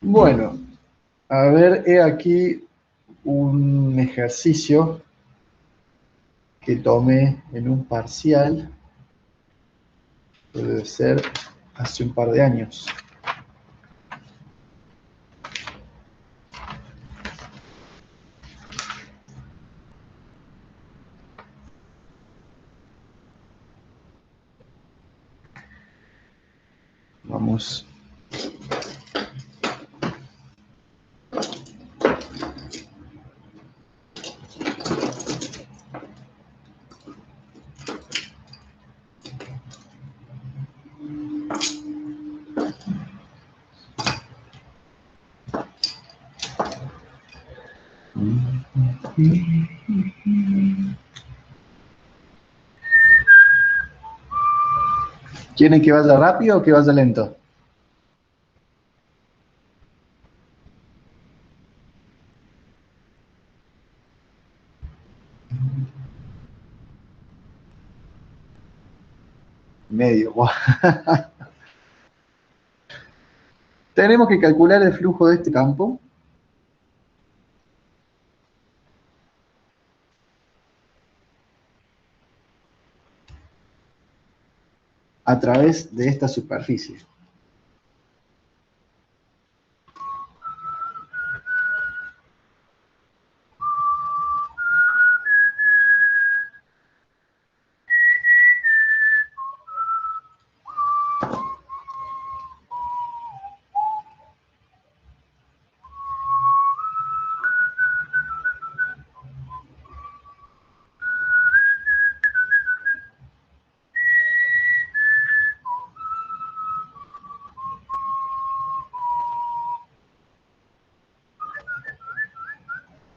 Bueno, a ver, he aquí un ejercicio que tomé en un parcial, debe ser hace un par de años. Vamos. ¿Quieren que vaya rápido o que vaya lento? Medio. Tenemos que calcular el flujo de este campo a través de esta superficie.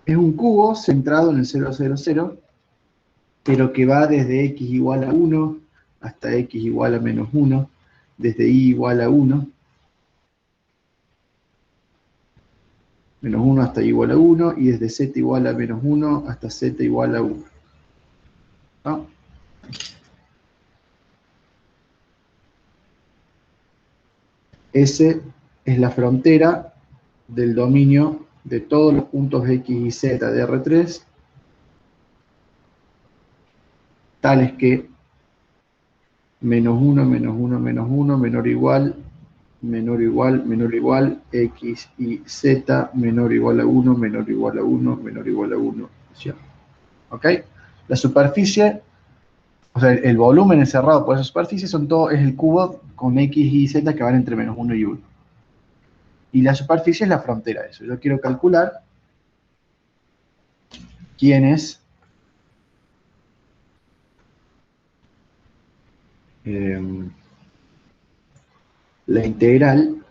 Es un cubo centrado en el 0, 0, 0, pero que va desde x igual a 1 hasta x igual a menos 1, desde y igual a 1, menos 1 hasta y igual a 1, y desde z igual a menos 1 hasta z igual a 1. ¿No? S es la frontera del dominio de todos los puntos x y z de R3, tales que menos 1, menos 1, menos 1, menor o igual, menor o igual, menor o igual, x y z, menor o igual a 1, menor o igual a 1, menor o igual a 1, ¿ok? La superficie, o sea, el volumen encerrado por esa superficie es el cubo con x y z que van entre menos 1 y 1. Y la superficie es la frontera de eso. Yo quiero calcular quién es la integral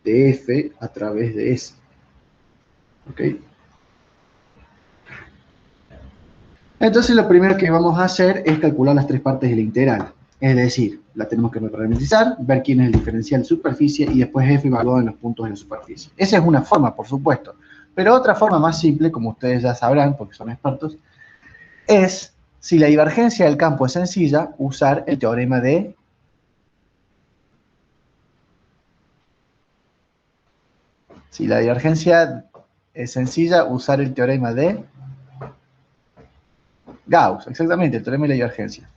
de f a través de s. ¿Ok? Entonces lo primero que vamos a hacer es calcular las tres partes de la integral. Es decir, la tenemos que parametrizar, ver quién es el diferencial de superficie y después f evaluado en los puntos de la superficie. Esa es una forma, por supuesto. Pero otra forma más simple, como ustedes ya sabrán, porque son expertos, es, si la divergencia del campo es sencilla, usar el teorema de... Si la divergencia es sencilla, usar el teorema de Gauss, exactamente, el teorema de la divergencia.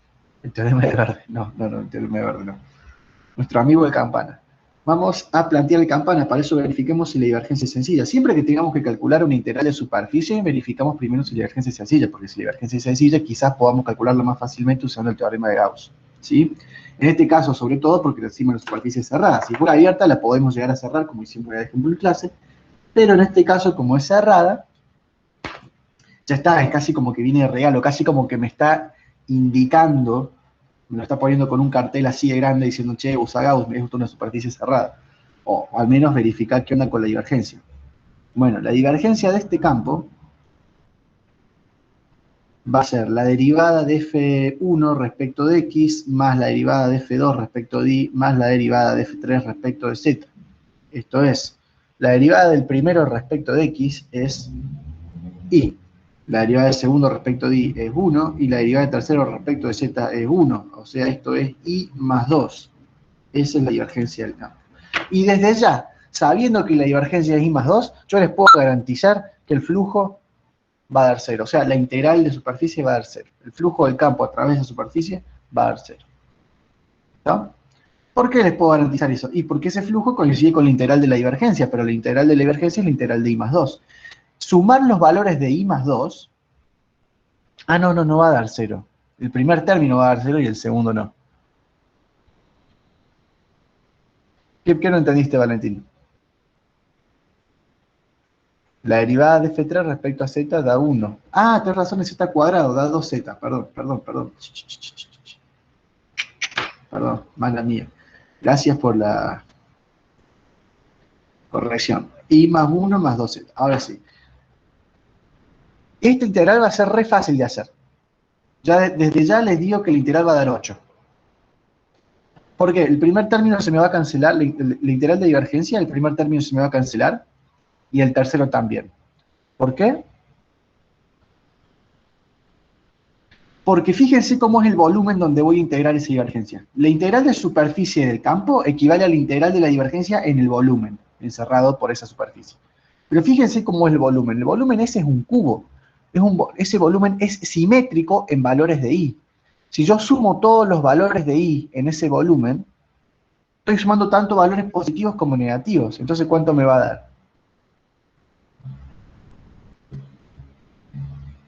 El teorema de Verde, no, el teorema de Verde no. Nuestro amigo de Campana. Vamos a plantear el Campana, para eso verifiquemos si la divergencia es sencilla. Siempre que tengamos que calcular una integral de superficie, verificamos primero si la divergencia es sencilla, porque si la divergencia es sencilla, quizás podamos calcularla más fácilmente usando el teorema de Gauss, ¿sí? En este caso, sobre todo, porque decimos la superficie es cerrada. Si fuera abierta, la podemos llegar a cerrar, como hicimos de ejemplo en clase, pero en este caso, como es cerrada, ya está, es casi como que viene de regalo, casi como que me está indicando, me lo está poniendo con un cartel así de grande diciendo, che, usa Gauss, me gusta una superficie cerrada. O al menos verificar qué onda con la divergencia. Bueno, la divergencia de este campo va a ser la derivada de F1 respecto de X, más la derivada de F2 respecto de Y, más la derivada de F3 respecto de Z. Esto es, la derivada del primero respecto de X es Y. La derivada del segundo respecto de Y es 1, y la derivada del tercero respecto de Z es 1. O sea, esto es Y más 2. Esa es la divergencia del campo. Y desde ya, sabiendo que la divergencia es I más 2, yo les puedo garantizar que el flujo va a dar 0. O sea, la integral de superficie va a dar 0. El flujo del campo a través de la superficie va a dar 0. ¿No? ¿Por qué les puedo garantizar eso? Y porque ese flujo coincide con la integral de la divergencia, pero la integral de la divergencia es la integral de I más 2. Sumar los valores de I más 2, no va a dar 0. El primer término va a dar 0 y el segundo no. ¿Qué no entendiste, Valentín? La derivada de f3 respecto a z da 1. Ah, tenés razón, es z cuadrado, da 2z. Perdón. Perdón, mala mía. Gracias por la corrección. I más 1 más 2z. Ahora sí. Esta integral va a ser re fácil de hacer. Desde ya les digo que la integral va a dar 8. ¿Por qué? El primer término se me va a cancelar, la integral de divergencia, el primer término se me va a cancelar, y el tercero también. ¿Por qué? Porque fíjense cómo es el volumen donde voy a integrar esa divergencia. La integral de superficie del campo equivale a la integral de la divergencia en el volumen, encerrado por esa superficie. Pero fíjense cómo es el volumen. El volumen ese es un cubo. Ese volumen es simétrico en valores de I. Si yo sumo todos los valores de I en ese volumen, estoy sumando tanto valores positivos como negativos. Entonces, ¿cuánto me va a dar?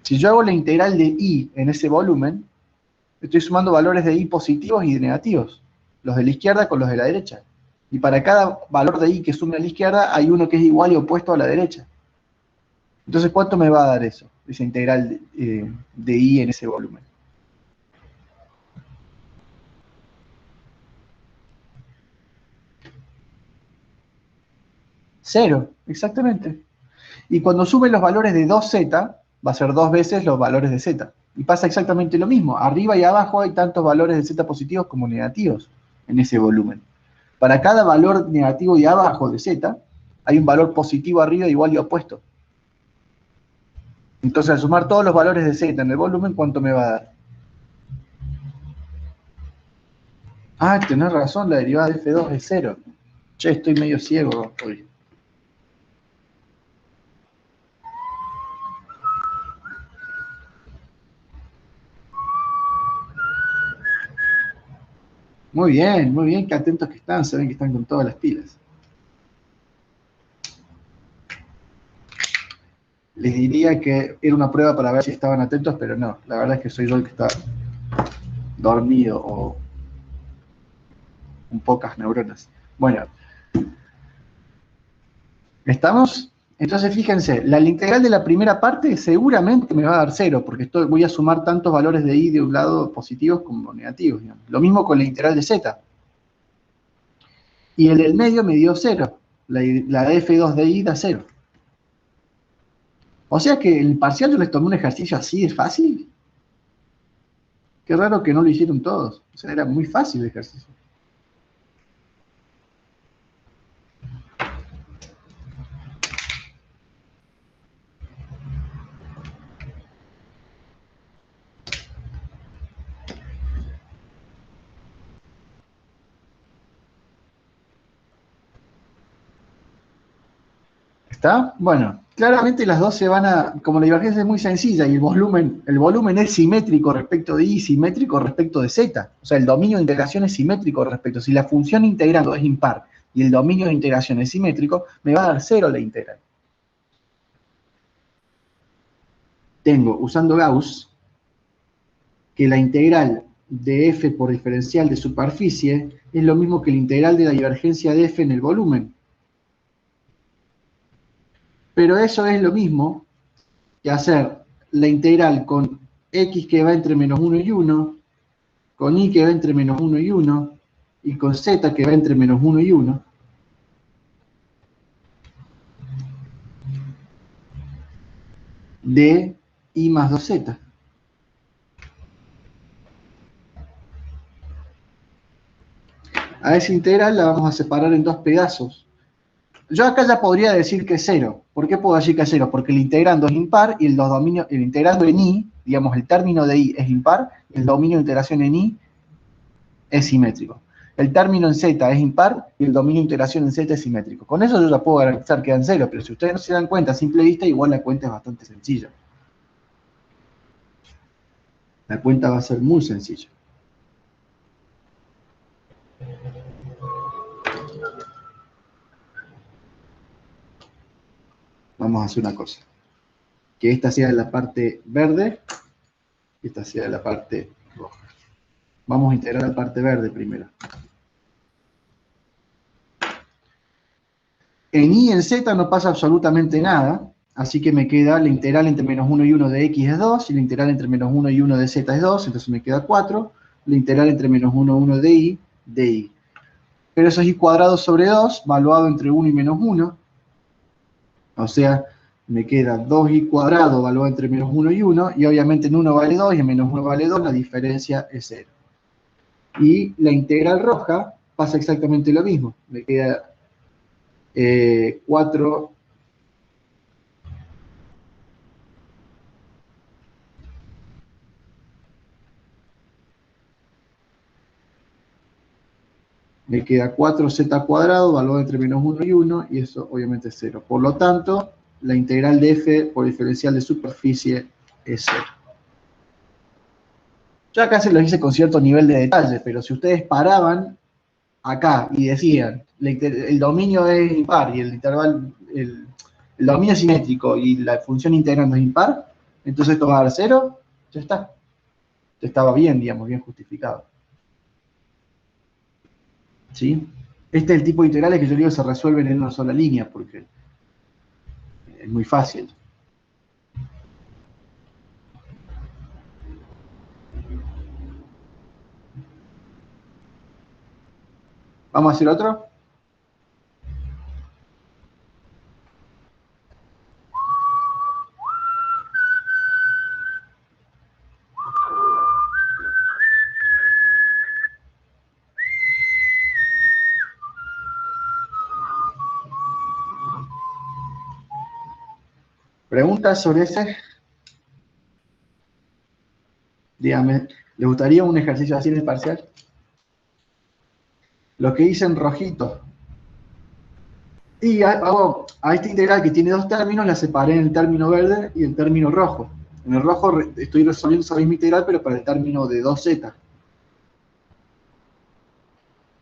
Si yo hago la integral de I en ese volumen, estoy sumando valores de I positivos y de negativos. Los de la izquierda con los de la derecha. Y para cada valor de I que sume a la izquierda, hay uno que es igual y opuesto a la derecha. Entonces, ¿cuánto me va a dar eso? Esa integral de I en ese volumen. Cero, exactamente. Y cuando sumen los valores de 2z, va a ser 2 veces los valores de z. Y pasa exactamente lo mismo. Arriba y abajo hay tantos valores de z positivos como negativos en ese volumen. Para cada valor negativo y abajo de z, hay un valor positivo arriba igual y opuesto. Entonces, al sumar todos los valores de z en el volumen, ¿cuánto me va a dar? Ah, tenés razón, la derivada de f2 es 0. Che, estoy medio ciego hoy. Muy bien, qué atentos que están, se ven que están con todas las pilas. Les diría que era una prueba para ver si estaban atentos, pero no, la verdad es que soy yo el que está dormido o con pocas neuronas. Bueno, ¿estamos? Entonces fíjense, la integral de la primera parte seguramente me va a dar 0, porque voy a sumar tantos valores de I de un lado positivos como negativos. Digamos. Lo mismo con la integral de z. Y el del medio me dio 0. La de f2 de I da 0. O sea que el parcial yo les tomé un ejercicio así de fácil. Qué raro que no lo hicieron todos. O sea, era muy fácil el ejercicio. ¿Está? Bueno, claramente las dos se van a, como la divergencia es muy sencilla y el volumen es simétrico respecto de I, simétrico respecto de Z. O sea, el dominio de integración es simétrico respecto. Si la función integrando es impar y el dominio de integración es simétrico, me va a dar 0 la integral. Tengo, usando Gauss, que la integral de f por diferencial de superficie es lo mismo que la integral de la divergencia de f en el volumen. Pero eso es lo mismo que hacer la integral con x que va entre menos 1 y 1, con y que va entre menos 1 y 1, y con z que va entre menos 1 y 1, de i más 2z. A esa integral la vamos a separar en dos pedazos. Yo acá ya podría decir que es 0. ¿Por qué puedo decir que es 0? Porque el integrando es impar y el integrando en i, digamos, el término de i es impar, y el dominio de integración en i es simétrico. el término en Z es impar y el dominio de integración en Z es simétrico. Con eso yo ya puedo garantizar que dan 0, pero si ustedes no se dan cuenta a simple vista, igual la cuenta es bastante sencilla. La cuenta va a ser muy sencilla. Vamos a hacer una cosa. Que esta sea la parte verde y esta sea la parte roja. Vamos a integrar la parte verde primero. En y en z no pasa absolutamente nada, así que me queda la integral entre menos 1 y 1 de x es 2, y la integral entre menos 1 y 1 de z es 2, entonces me queda 4, la integral entre menos 1 y 1 de y. Pero eso es y cuadrado sobre 2, valuado entre 1 y menos 1, o sea, me queda 2y cuadrado valuado entre menos 1 y 1, y obviamente en 1 vale 2 y en menos 1 vale 2, la diferencia es 0. Y la integral roja pasa exactamente lo mismo, me queda 4 me queda 4z cuadrado, valor entre menos 1 y 1, y eso obviamente es 0. Por lo tanto, la integral de f por diferencial de superficie es 0. Yo acá se lo hice con cierto nivel de detalle, pero si ustedes paraban acá y decían, el dominio es impar y el intervalo, el dominio es simétrico y la función integrando es impar, entonces esto va a dar 0, ya está. Estaba bien, digamos, bien justificado. ¿Sí? Este es el tipo de integrales que yo digo se resuelven en una sola línea, porque es muy fácil. ¿Vamos a hacer otro? ¿Preguntas sobre ese? Dígame, ¿les gustaría un ejercicio así en el parcial? Lo que hice en rojito. Y hago a esta integral que tiene dos términos, la separé en el término verde y el término rojo. En el rojo estoy resolviendo esa misma integral, pero para el término de 2z.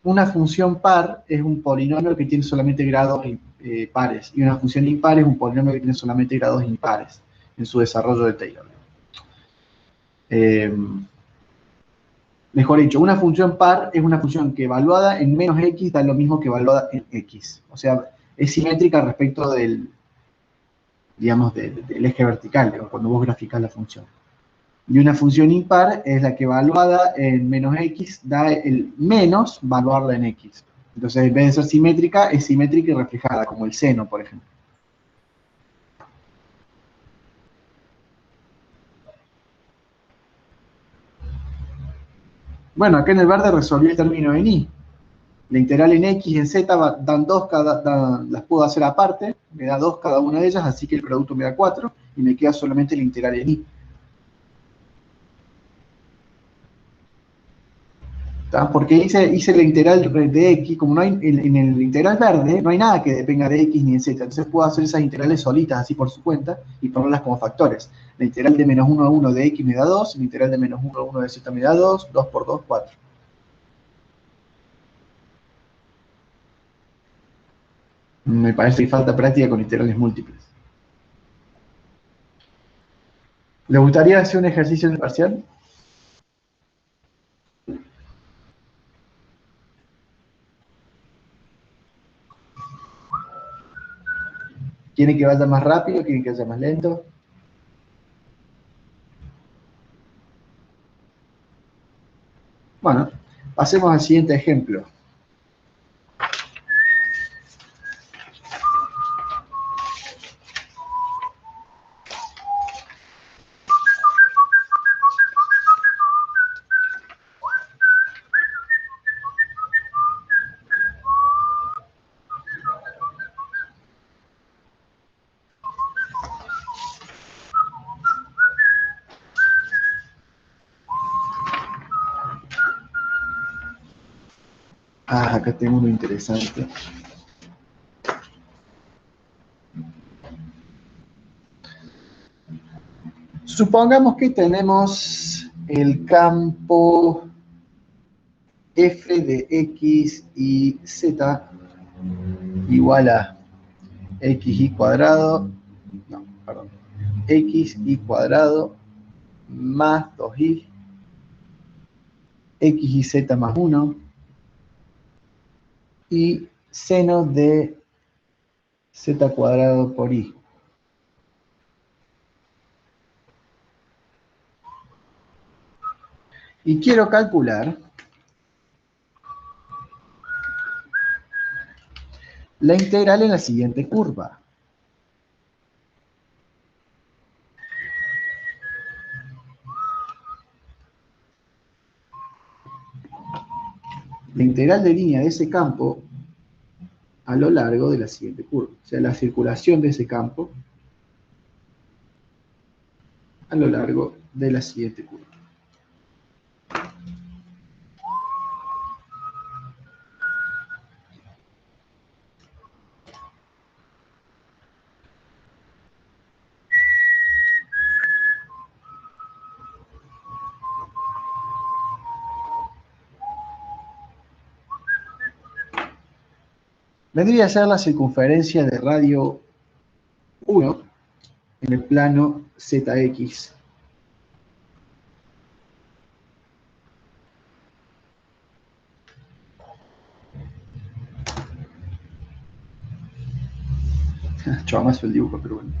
Una función par es un polinomio que tiene solamente grados pares, y una función impar es un polinomio que tiene solamente grados impares en su desarrollo de Taylor. Mejor dicho, una función par es una función que evaluada en menos x da lo mismo que evaluada en x. O sea, es simétrica respecto del, digamos, del eje vertical, digamos, cuando vos graficás la función. Y una función impar es la que evaluada en menos x da el menos valuarla en x. Entonces, en vez de ser simétrica, es simétrica y reflejada, como el seno, por ejemplo. Bueno, acá en el verde resolví el término en y. La integral en x y en z dan 2 las puedo hacer aparte, me da 2 cada una de ellas, así que el producto me da 4, y me queda solamente la integral en y. ¿Tá? Porque hice la integral de x, como no hay, en el integral verde no hay nada que dependa de x ni de z, entonces puedo hacer esas integrales solitas así por su cuenta y ponerlas como factores. La integral de menos 1 a 1 de x me da 2, la integral de menos 1 a 1 de z me da 2, 2 por 2, 4. Me parece que falta práctica con integrales múltiples. ¿Les gustaría hacer un ejercicio en el parcial? ¿Quieren que vaya más rápido? ¿Quieren que vaya más lento? Bueno, pasemos al siguiente ejemplo. Ah, acá tengo uno interesante. Supongamos que tenemos el campo f de x y z igual a xy cuadrado, no, perdón, xy cuadrado más 2y, x y z más 1, y seno de z cuadrado por y. Y quiero calcular la integral en la siguiente curva. La integral de línea de ese campo a lo largo de la siguiente curva. O sea, la circulación de ese campo a lo largo de la siguiente curva. Vendría a ser la circunferencia de radio 1 en el plano ZX. Chavazo el dibujo, pero bueno.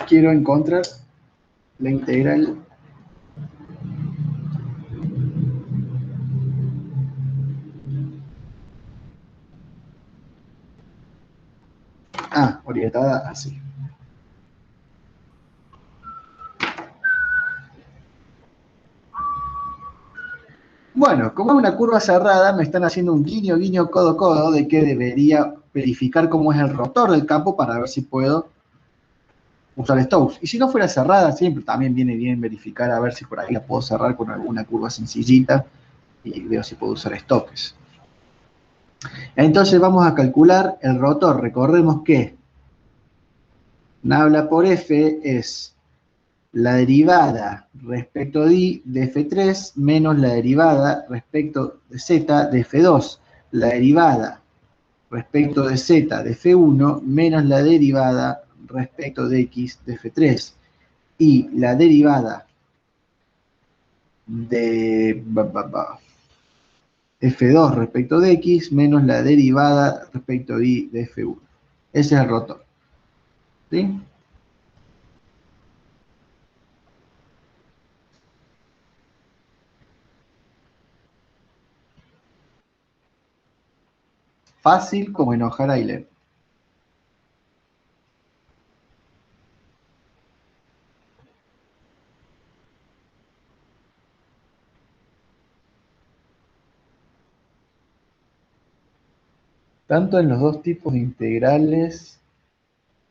Quiero encontrar la integral orientada así. Bueno, como es una curva cerrada, me están haciendo un guiño, guiño, codo, codo, de que debería verificar cómo es el rotor del campo para ver si puedo usar Stokes. Y si no fuera cerrada, siempre también viene bien verificar a ver si por ahí la puedo cerrar con alguna curva sencillita y veo si puedo usar Stokes. Entonces vamos a calcular el rotor. Recordemos que nabla por F es la derivada respecto de F3 menos la derivada respecto de Z de F2. La derivada respecto de Z de F1 menos la derivada respecto de X de F3. Y la derivada de F2 respecto de X menos la derivada respecto de Y de F1. Ese es el rotor. ¿Sí? Fácil como enojar a Euler. Tanto en los dos tipos de integrales,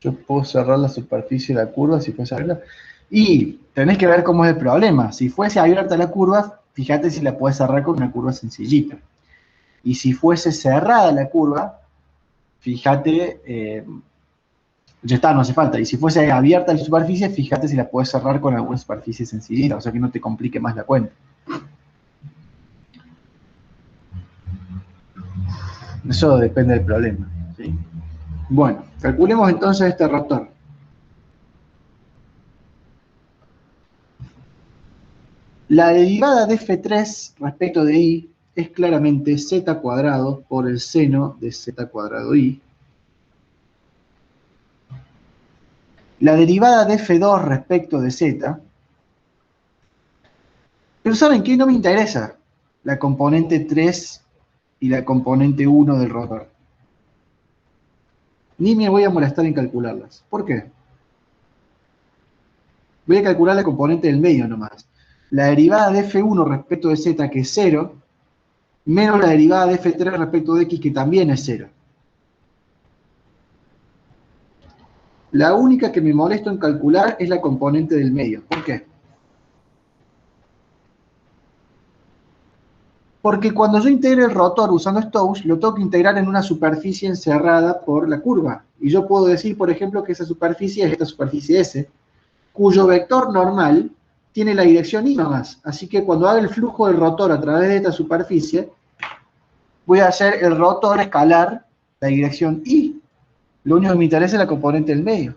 yo puedo cerrar la superficie de la curva si fuese abierta. Y tenés que ver cómo es el problema. Si fuese abierta la curva, fíjate si la puedes cerrar con una curva sencillita. Y si fuese cerrada la curva, fíjate, ya está, no hace falta. Y si fuese abierta la superficie, fíjate si la puedes cerrar con alguna superficie sencillita, o sea que no te complique más la cuenta. Eso depende del problema, ¿sí? Bueno, calculemos entonces este rotor. La derivada de F3 respecto de Y es claramente Z cuadrado por el seno de Z cuadrado Y. La derivada de F2 respecto de Z. Pero ¿saben qué? No me interesa la componente 3 y la componente 1 del rotor. Ni me voy a molestar en calcularlas. ¿Por qué? Voy a calcular la componente del medio nomás. La derivada de F1 respecto de Z, que es 0, menos la derivada de F3 respecto de X, que también es 0. La única que me molesto en calcular es la componente del medio. ¿Por qué? Porque cuando yo integre el rotor usando Stokes, lo tengo que integrar en una superficie encerrada por la curva. Y yo puedo decir, por ejemplo, que esa superficie es esta superficie S, cuyo vector normal tiene la dirección Y nomás. Así que cuando haga el flujo del rotor a través de esta superficie, voy a hacer el rotor escalar la dirección Y. Lo único que me interesa es la componente del medio.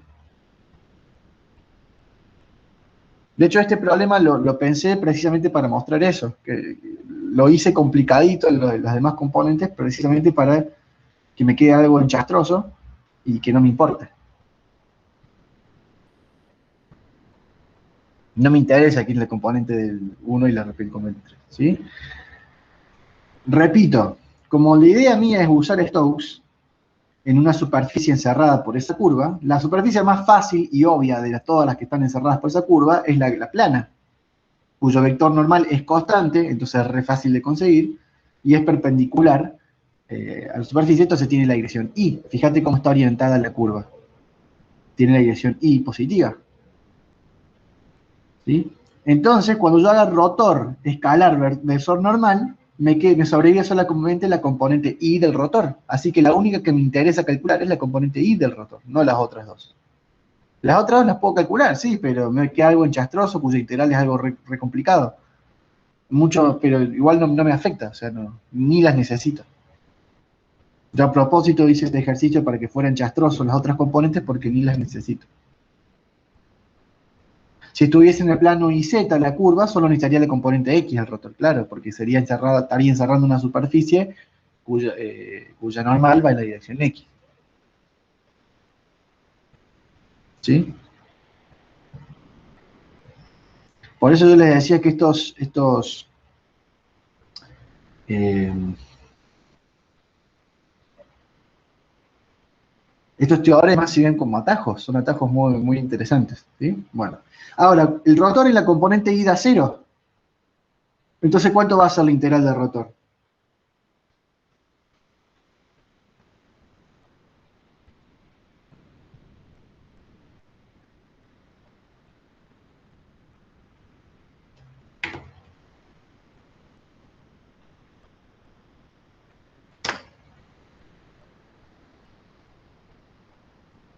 De hecho, este problema lo pensé precisamente para mostrar eso, que lo hice complicadito en las demás componentes precisamente para que me quede algo enchastroso y que no me importe. No me interesa aquí la componente del 1 y la componente 3, ¿sí? Repito, como la idea mía es usar Stokes en una superficie encerrada por esa curva, la superficie más fácil y obvia de todas las que están encerradas por esa curva es la plana, cuyo vector normal es constante, entonces es re fácil de conseguir, y es perpendicular a la superficie, entonces tiene la dirección Y. Fíjate cómo está orientada la curva. Tiene la dirección Y positiva. ¿Sí? Entonces, cuando yo haga rotor escalar versor normal, me sobrevive solamente la componente Y del rotor. Así que la única que me interesa calcular es la componente Y del rotor, no las otras dos. Las otras dos las puedo calcular, sí, pero me queda algo enchastroso, cuya integral es algo re complicado. Mucho, pero igual no me afecta, o sea, ni las necesito. Yo a propósito hice este ejercicio para que fueran enchastrosos las otras componentes porque ni las necesito. Si estuviese en el plano YZ la curva, solo necesitaría la componente X al rotor, claro, porque estaría encerrando una superficie cuya normal va en la dirección X. ¿Sí? Por eso yo les decía que estos teoremas sirven como atajos, son atajos muy interesantes. ¿Sí? Bueno, ahora, el rotor y la componente Y da cero. Entonces, ¿cuánto va a ser la integral del rotor?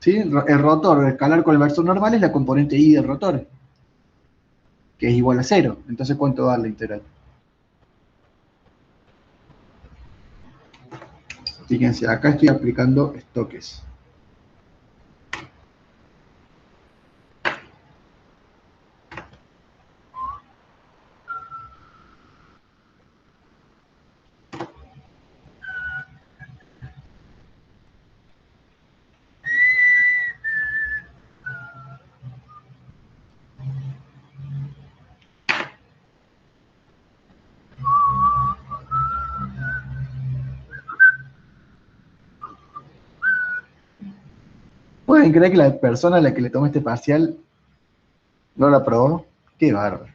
¿Sí? El rotor, el escalar con el versor normal es la componente Y del rotor, que es igual a cero. Entonces, ¿cuánto va a dar la integral? Fíjense, acá estoy aplicando Stokes. ¿Pueden creer que la persona a la que le tomé este parcial no la aprobó? Qué bárbaro.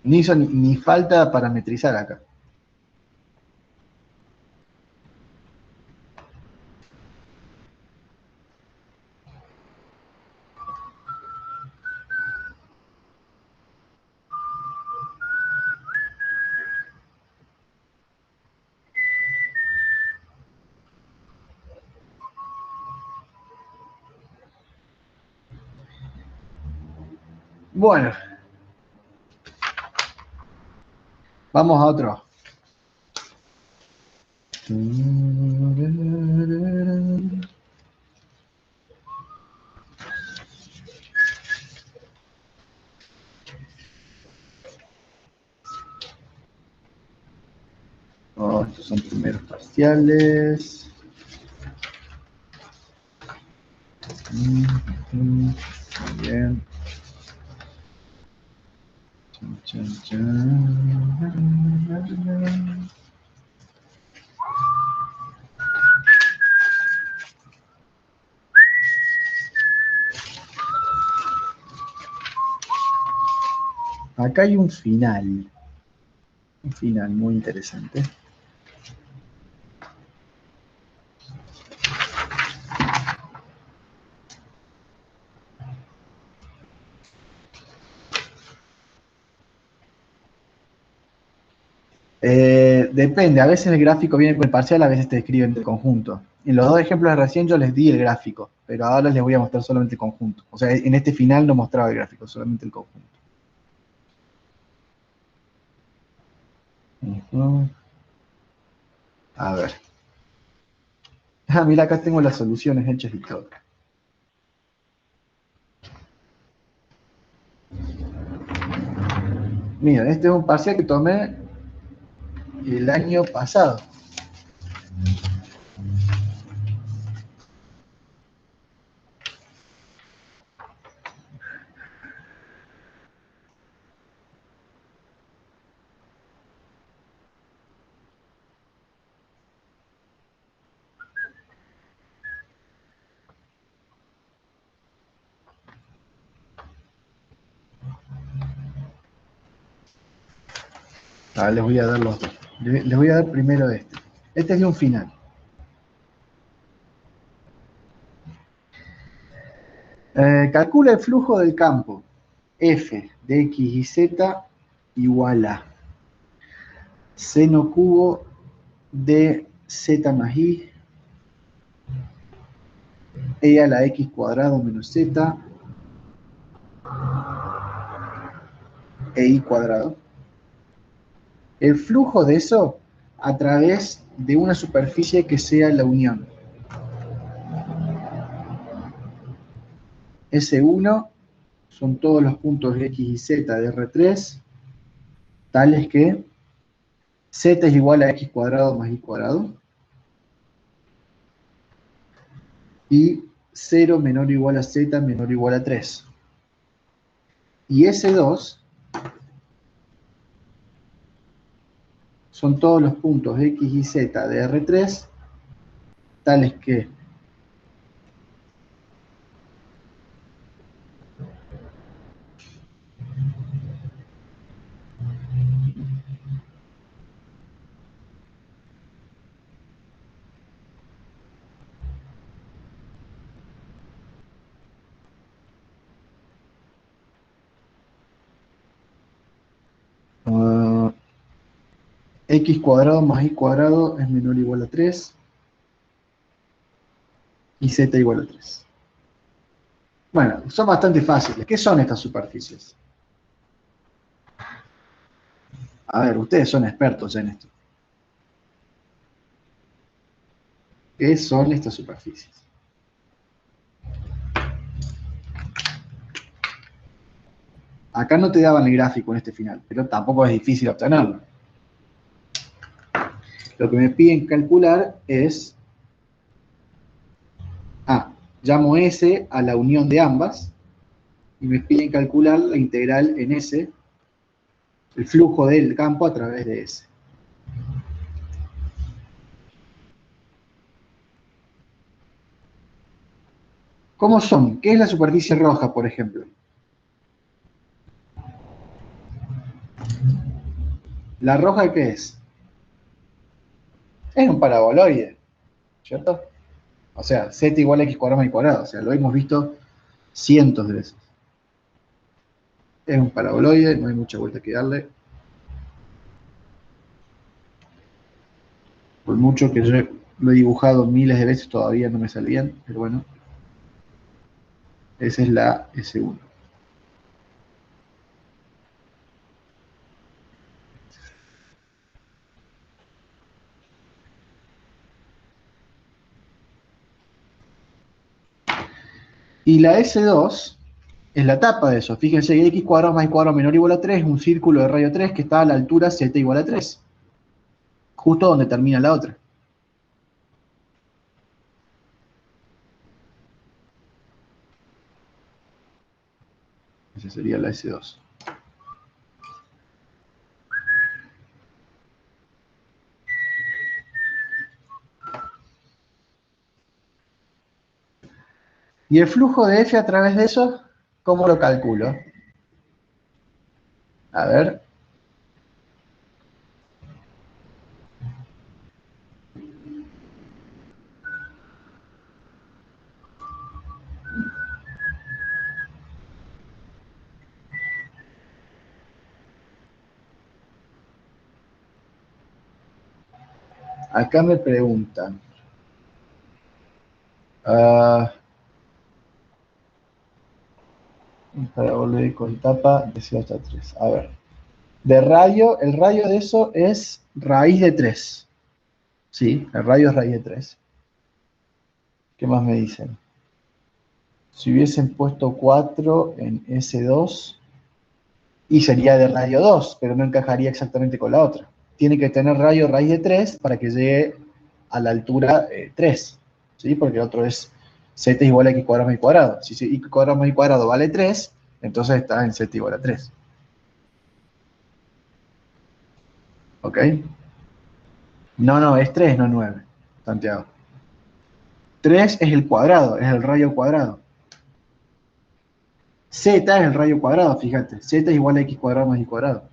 Ni hizo ni falta parametrizar acá. Bueno, vamos a otro. Oh, estos son primeros parciales. Bien. Chan, chan, chan. Acá hay un final muy interesante. Depende, a veces el gráfico viene con el parcial, a veces te describen el conjunto. En los dos ejemplos de recién yo les di el gráfico, pero ahora les voy a mostrar solamente el conjunto. O sea, en este final no mostraba el gráfico, solamente el conjunto. Ujú. A ver. Ah, mira, acá tengo las soluciones hechas y todo. Mira, este es un parcial que tomé el año pasado. A ver, les voy a dar los dos. Les voy a dar primero este. Este es de un final. Calcula el flujo del campo f de x y z igual a seno cubo de z más i e a la x cuadrado menos z e i cuadrado. El flujo de eso a través de una superficie que sea la unión. S1 son todos los puntos x y z de R3, tales que z es igual a x cuadrado más y cuadrado, y 0 menor o igual a z menor o igual a 3. Y S2 son todos los puntos x y z de R3, tales que uh, x cuadrado más y cuadrado es menor o igual a 3 y z igual a 3. Bueno, son bastante fáciles. ¿Qué son estas superficies? A ver, ustedes son expertos en esto. ¿Qué son estas superficies? Acá no te daban el gráfico en este final, pero tampoco es difícil obtenerlo. Lo que me piden calcular es, llamo S a la unión de ambas, y me piden calcular la integral en S, el flujo del campo a través de S. ¿Cómo son? ¿Qué es la superficie roja, por ejemplo? ¿La roja qué es? Es un paraboloide, ¿cierto? O sea, z igual a x cuadrado más y cuadrado. O sea, lo hemos visto cientos de veces. Es un paraboloide, no hay mucha vuelta que darle. Por mucho que yo lo he dibujado miles de veces, todavía no me sale bien, pero bueno. Esa es la S1. Y la S2 es la tapa de eso. Fíjense que x cuadrado más y cuadrado menor o igual a 3 es un círculo de radio 3 que está a la altura z igual a 3. Justo donde termina la otra. Esa sería la S2. ¿Y el flujo de F a través de eso? ¿Cómo lo calculo? A ver. Acá me preguntan. Para volver con etapa de 0 hasta 3. A ver. De radio, el radio de eso es raíz de 3. Sí, el radio es raíz de 3. ¿Qué más me dicen? Si hubiesen puesto 4 en S2, y sería de radio 2, pero no encajaría exactamente con la otra. Tiene que tener radio raíz de 3 para que llegue a la altura 3, ¿sí? Porque el otro es z igual a x cuadrado más y cuadrado. Si x cuadrado más y cuadrado vale 3, entonces está en z igual a 3. ¿Ok? No, es 3, no 9, Santiago. 3 es el cuadrado, es el radio cuadrado. Z es el radio cuadrado, fíjate. Z es igual a x cuadrado más y cuadrado.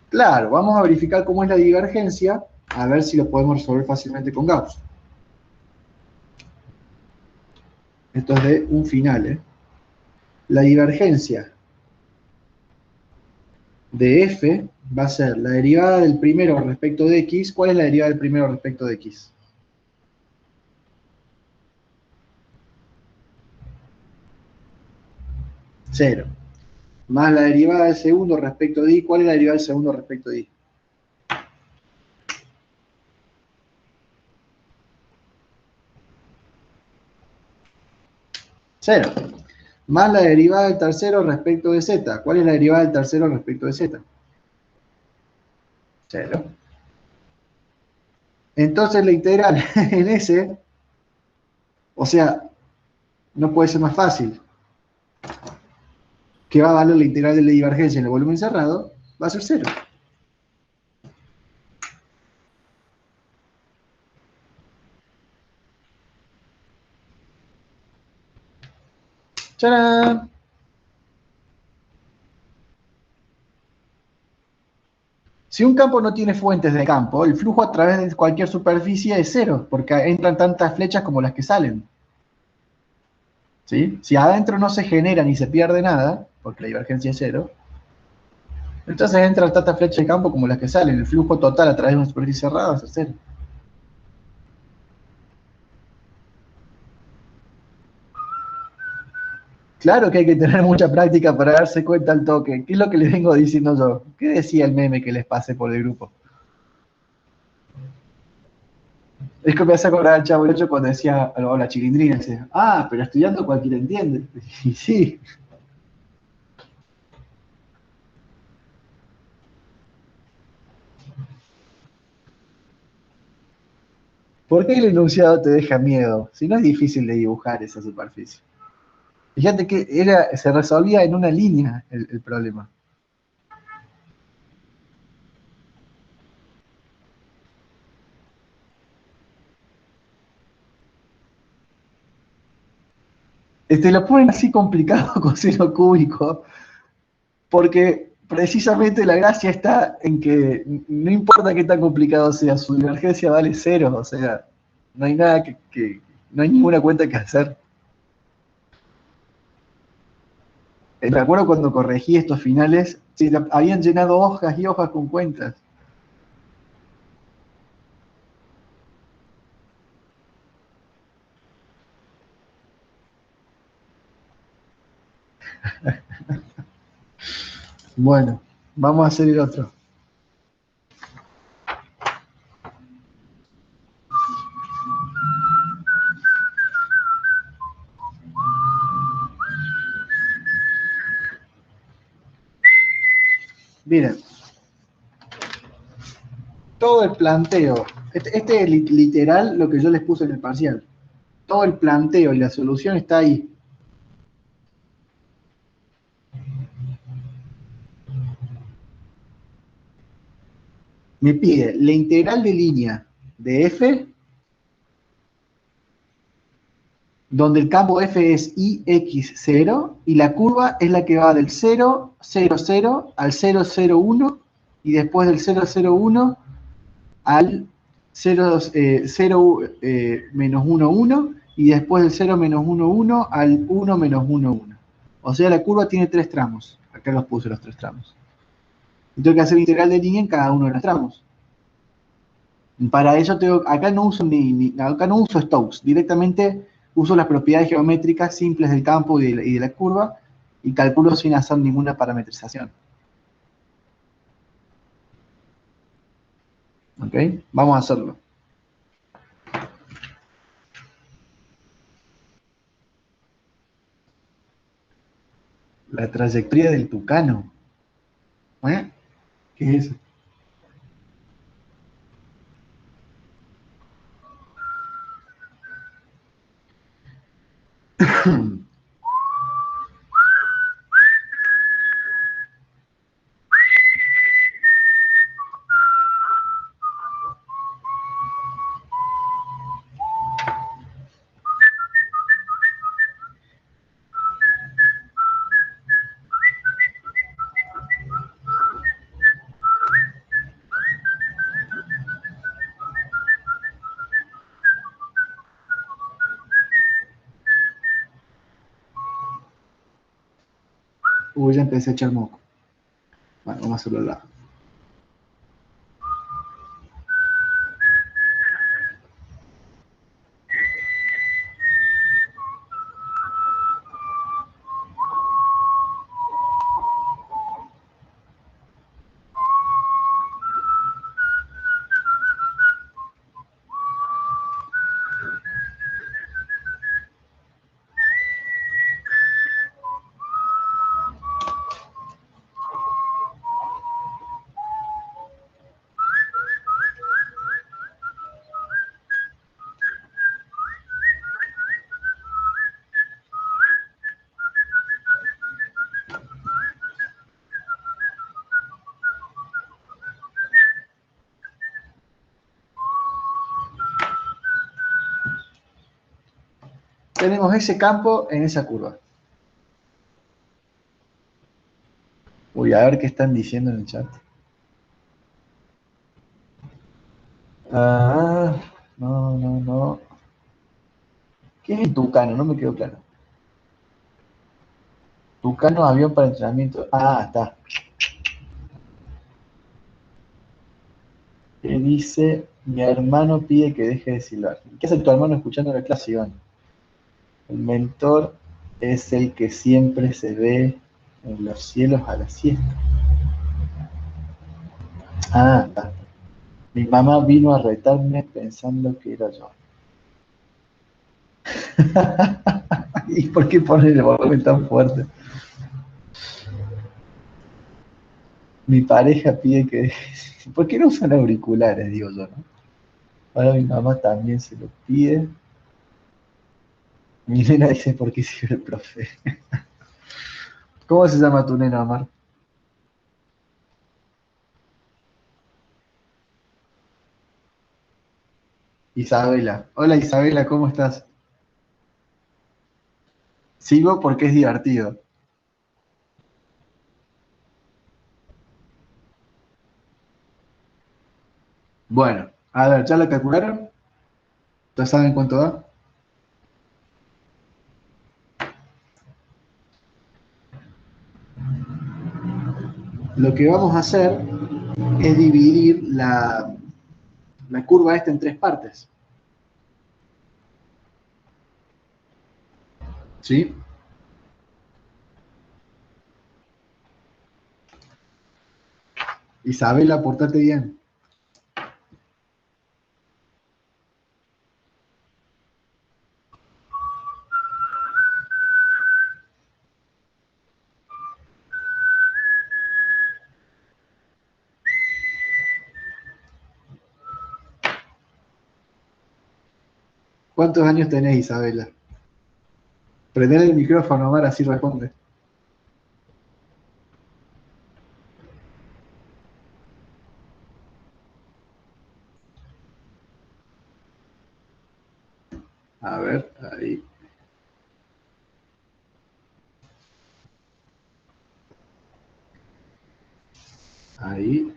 Claro, vamos a verificar cómo es la divergencia, a ver si lo podemos resolver fácilmente con Gauss. Esto es de un final, ¿eh? La divergencia de f va a ser la derivada del primero respecto de x. ¿Cuál es la derivada del primero respecto de x? Cero. Más la derivada del segundo respecto de y. ¿Cuál es la derivada del segundo respecto de y? Cero. Más la derivada del tercero respecto de z. ¿Cuál es la derivada del tercero respecto de z? Cero. Entonces la integral en S, o sea, no puede ser más fácil. Que va a valer la integral de la divergencia en el volumen cerrado, va a ser cero. ¡Tarán! Si un campo no tiene fuentes de campo, el flujo a través de cualquier superficie es cero, porque entran tantas flechas como las que salen. ¿Sí? Si adentro no se genera ni se pierde nada, porque la divergencia es cero, entonces entran tantas flechas de campo como las que salen. El flujo total a través de una superficie cerrada va a ser cero. Claro que hay que tener mucha práctica para darse cuenta al toque. ¿Qué es lo que les vengo diciendo yo? ¿Qué decía el meme que les pasé por el grupo? Es que me hace acordar al Chavo del Ocho cuando decía, o la Chilindrina, decía, pero estudiando cualquiera entiende. Y sí. ¿Por qué el enunciado te deja miedo? Si no es difícil de dibujar esa superficie. Fíjate que se resolvía en una línea el problema. Te lo ponen así complicado con seno cúbico, porque precisamente la gracia está en que no importa qué tan complicado sea, su divergencia vale cero, o sea, no hay nada no hay ninguna cuenta que hacer. Me acuerdo cuando corregí estos finales, sí, habían llenado hojas y hojas con cuentas. Bueno, vamos a hacer el otro. Miren, todo el planteo, este es literal lo que yo les puse en el parcial. Todo el planteo y la solución está ahí. Me pide la integral de línea de f, donde el campo f es ix0, y la curva es la que va del 0, 0, 0 al 0, 0, 1, y después del 0, 0, 1 al 0, 0 menos 1, 1, y después del 0 menos 1, 1 al 1 menos 1, 1. O sea, la curva tiene tres tramos. Acá los puse los tres tramos. Y tengo que hacer integral de línea en cada uno de los tramos. Para eso acá no uso acá no uso Stokes, directamente uso las propiedades geométricas simples del campo y de la curva y calculo sin hacer ninguna parametrización. ¿Ok? Vamos a hacerlo. La trayectoria del tucano. ¿Eh? ¿Qué es eso? Uy, ya empecé a echar moco. Bueno, vamos a hacerlo al lado. Tenemos ese campo en esa curva. Uy, a ver qué están diciendo en el chat. Ah, no. ¿Qué es el tucano? No me quedó claro. Tucano, avión para entrenamiento. Ah, está. Que dice, mi hermano pide que deje de silbar. ¿Qué hace tu hermano escuchando la clase, Iván? El mentor es el que siempre se ve en los cielos a la siesta. Ah, está. Mi mamá vino a retarme pensando que era yo. ¿Y por qué pone el volumen tan fuerte? Mi pareja pide que... ¿Por qué no usan auriculares, digo yo, no? Ahora mi mamá también se lo pide. Mi nena dice, ¿por qué sigue el profe? ¿Cómo se llama tu nena, Omar? Isabela. Hola Isabela, ¿cómo estás? Sigo porque es divertido. Bueno, a ver, ¿ya lo calcularon? ¿Ya saben cuánto da? Lo que vamos a hacer es dividir la curva esta en tres partes. ¿Sí? Isabela, portate bien. ¿Cuántos años tenés, Isabela? Prender el micrófono, Omar, así responde. A ver, ahí. Ahí.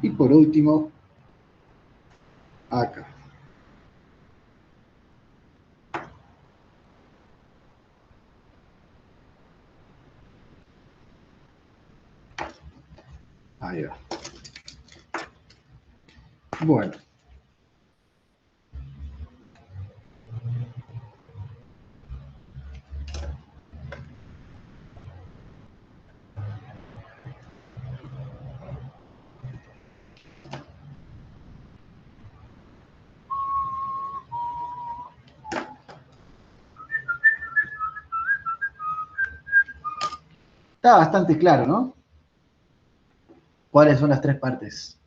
Y por último, acá. Ahí va. Bueno. Está bastante claro, ¿no? ¿Cuáles son las tres partes?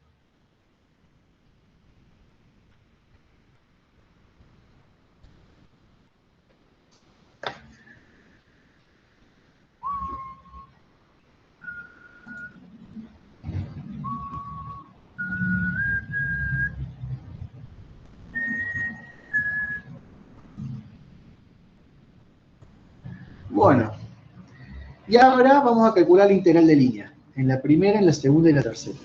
Bueno, y ahora vamos a calcular la integral de línea. En la primera, en la segunda y la tercera.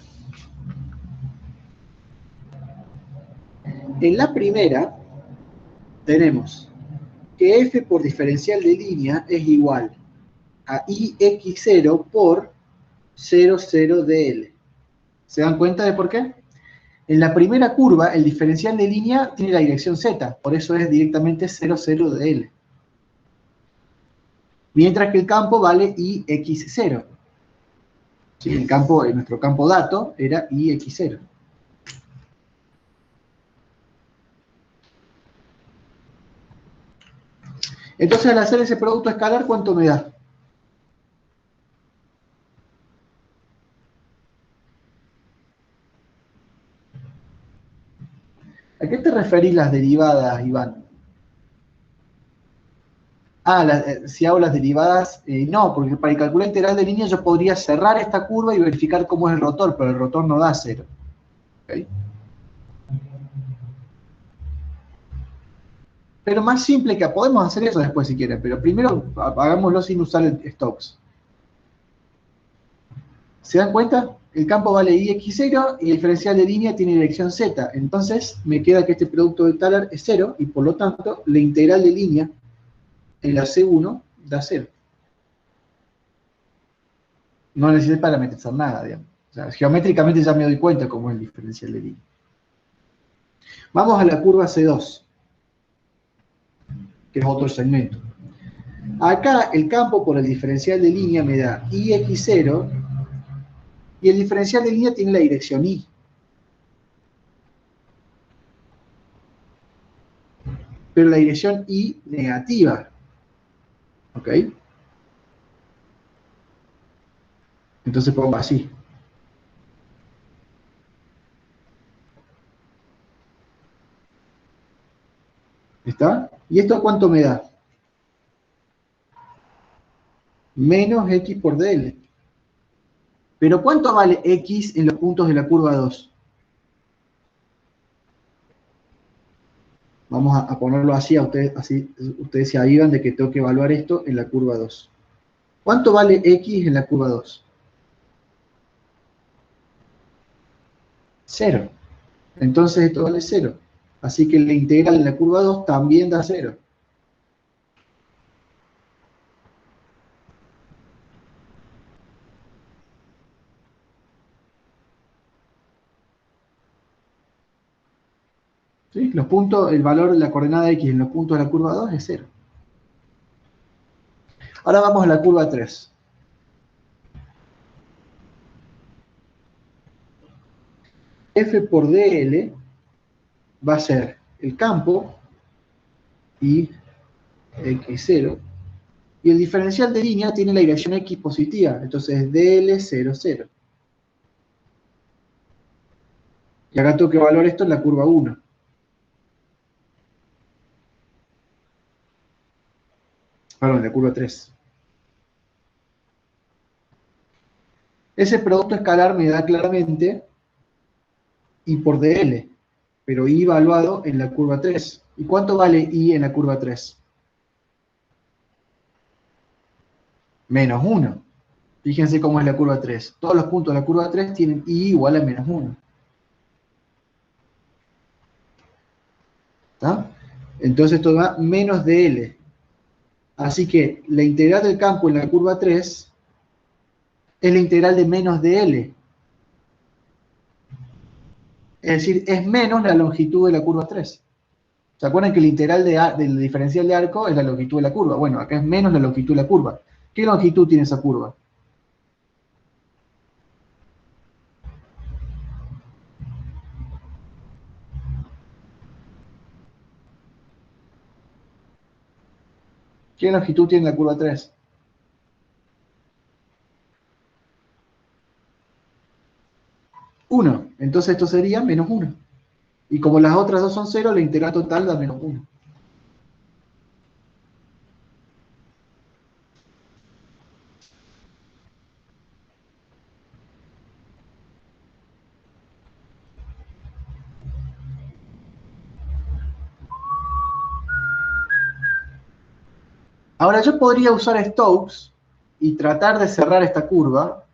En la primera, tenemos que f por diferencial de línea es igual a ix0 por 0, 0 dl. ¿Se dan cuenta de por qué? En la primera curva, el diferencial de línea tiene la dirección z, por eso es directamente 0, 0 dl. Mientras que el campo vale ix0. ¿Sí? Nuestro campo dato era ix0. Entonces, al hacer ese producto escalar, ¿cuánto me da? ¿A qué te referís las derivadas, Iván? Si hago las derivadas, no, porque para calcular integral de línea yo podría cerrar esta curva y verificar cómo es el rotor, pero el rotor no da 0. ¿Okay? Pero más simple que podemos hacer eso después si quieren, pero primero hagámoslo sin usar el Stokes. ¿Se dan cuenta? El campo vale ix0 y el diferencial de línea tiene dirección z. Entonces me queda que este producto de Taylor es 0 y por lo tanto la integral de línea en la C1 da 0. No necesité parametrizar nada, digamos. O sea, geométricamente ya me doy cuenta cómo es el diferencial de línea. Vamos a la curva C2, que es otro segmento. Acá el campo por el diferencial de línea me da ix0 y el diferencial de línea tiene la dirección y. Pero la dirección y negativa. ¿Ok? Entonces pongo así. ¿Está? ¿Y esto cuánto me da? Menos x por dl. Pero ¿cuánto vale x en los puntos de la curva 2? Vamos a ponerlo así, así ustedes se avivan de que tengo que evaluar esto en la curva 2. ¿Cuánto vale x en la curva 2? 0. Entonces esto vale 0. Así que la integral en la curva 2 también da 0. ¿Sí? Los puntos, el valor de la coordenada x en los puntos de la curva 2 es 0. Ahora vamos a la curva 3. F por dl va a ser el campo y x0 y el diferencial de línea tiene la dirección x positiva, entonces es dl 0, 0. Y acá tengo que evaluar esto en la curva 1. Perdón, en la curva 3. Ese producto escalar me da claramente I por dl, pero I evaluado en la curva 3. ¿Y cuánto vale I en la curva 3? Menos 1. Fíjense cómo es la curva 3. Todos los puntos de la curva 3 tienen I igual a menos 1. ¿Está? Entonces esto da menos dl. Así que la integral del campo en la curva 3 es la integral de menos dl. Es decir, es menos la longitud de la curva 3. ¿Se acuerdan que la integral del diferencial de arco es la longitud de la curva? Bueno, acá es menos la longitud de la curva. ¿Qué longitud tiene esa curva? ¿Qué longitud tiene la curva 3? 1. Entonces esto sería menos 1. Y como las otras dos son 0, la integral total da menos 1. Ahora yo podría usar Stokes y tratar de cerrar esta curva,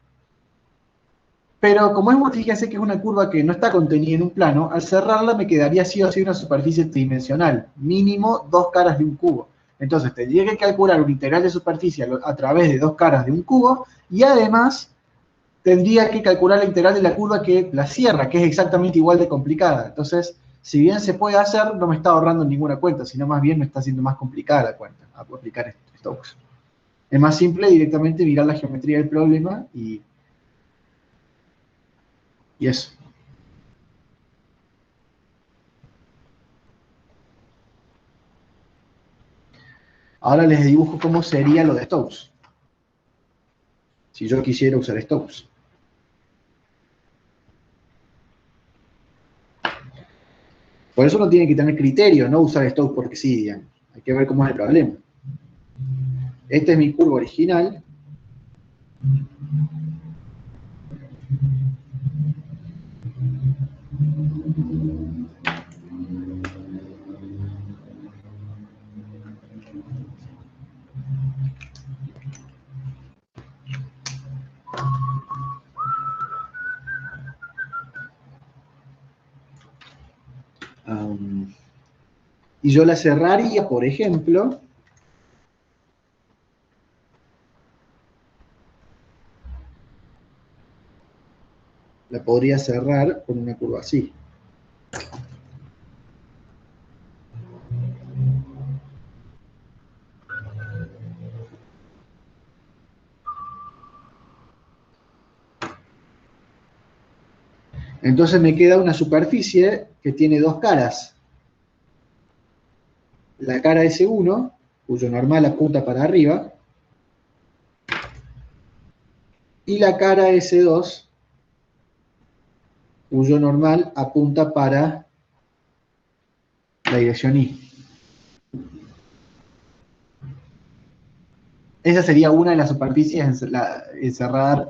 pero como es, fíjense que es una curva que no está contenida en un plano, al cerrarla me quedaría sí o sí una superficie tridimensional, mínimo dos caras de un cubo. Entonces tendría que calcular un integral de superficie a través de dos caras de un cubo, y además tendría que calcular la integral de la curva que la cierra, que es exactamente igual de complicada. Entonces, si bien se puede hacer, no me está ahorrando ninguna cuenta, sino más bien me está haciendo más complicada la cuenta, a aplicar Stokes. Es más simple directamente mirar la geometría del problema y eso. Ahora les dibujo cómo sería lo de Stokes. Si yo quisiera usar Stokes. Por eso uno tiene que tener criterio, no usar Stokes porque sí, digamos. Hay que ver cómo es el problema. Esta es mi curva original. Y yo la cerraría, por ejemplo, la podría cerrar con una curva así. Entonces me queda una superficie que tiene dos caras. La cara S1, cuyo normal apunta para arriba, y la cara S2, cuyo normal apunta para la dirección Y. Esa sería una de las superficies encerradas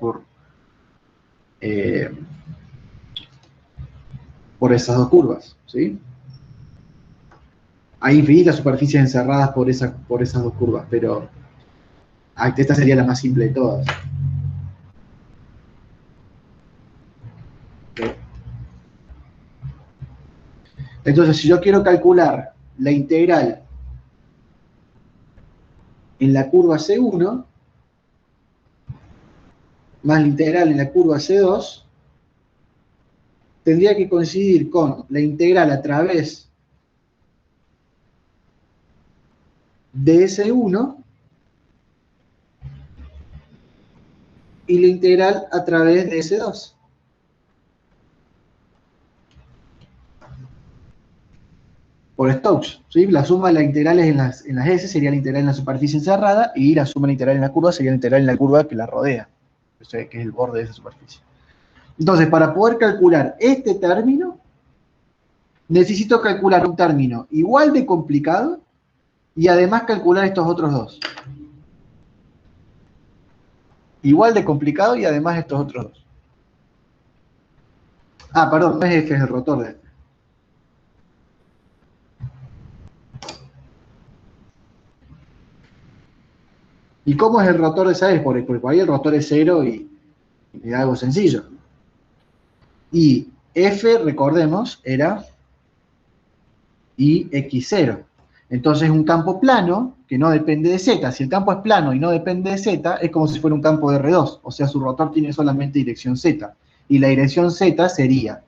eh, por esas dos curvas, ¿sí? Hay infinitas superficies encerradas por esas dos curvas, pero esta sería la más simple de todas. Entonces, si yo quiero calcular la integral en la curva C1, más la integral en la curva C2, tendría que coincidir con la integral a través de S1 y la integral a través de S2. Por Stokes, ¿sí? La suma de las integrales en las S sería la integral en la superficie encerrada y la suma de la integral en la curva sería la integral en la curva que la rodea, o sea, que es el borde de esa superficie. Entonces, para poder calcular este término, necesito calcular un término igual de complicado y además calcular estos otros dos. Igual de complicado y además estos otros dos. Ah, perdón, no es F, es el rotor de este. ¿Y cómo es el rotor de esa vez? Porque por ahí el rotor es 0 y es algo sencillo. Y F, recordemos, era IX0. Entonces un campo plano que no depende de Z. Si el campo es plano y no depende de Z, es como si fuera un campo de R2. O sea, su rotor tiene solamente dirección Z. Y la dirección Z sería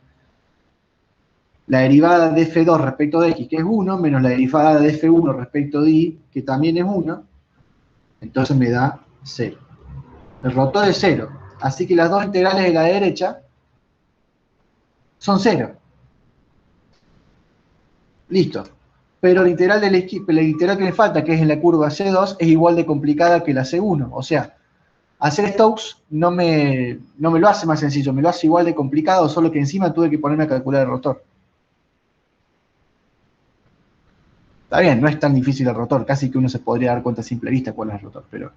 la derivada de F2 respecto de X, que es 1, menos la derivada de F1 respecto de Y, que también es 1. Entonces me da 0. El rotor es 0. Así que las dos integrales de la derecha son 0. Listo. Pero la integral de la integral que me falta, que es en la curva C2, es igual de complicada que la C1. O sea, hacer Stokes no me lo hace más sencillo, me lo hace igual de complicado, solo que encima tuve que ponerme a calcular el rotor. Está bien, no es tan difícil el rotor, casi que uno se podría dar cuenta a simple vista cuál es el rotor, pero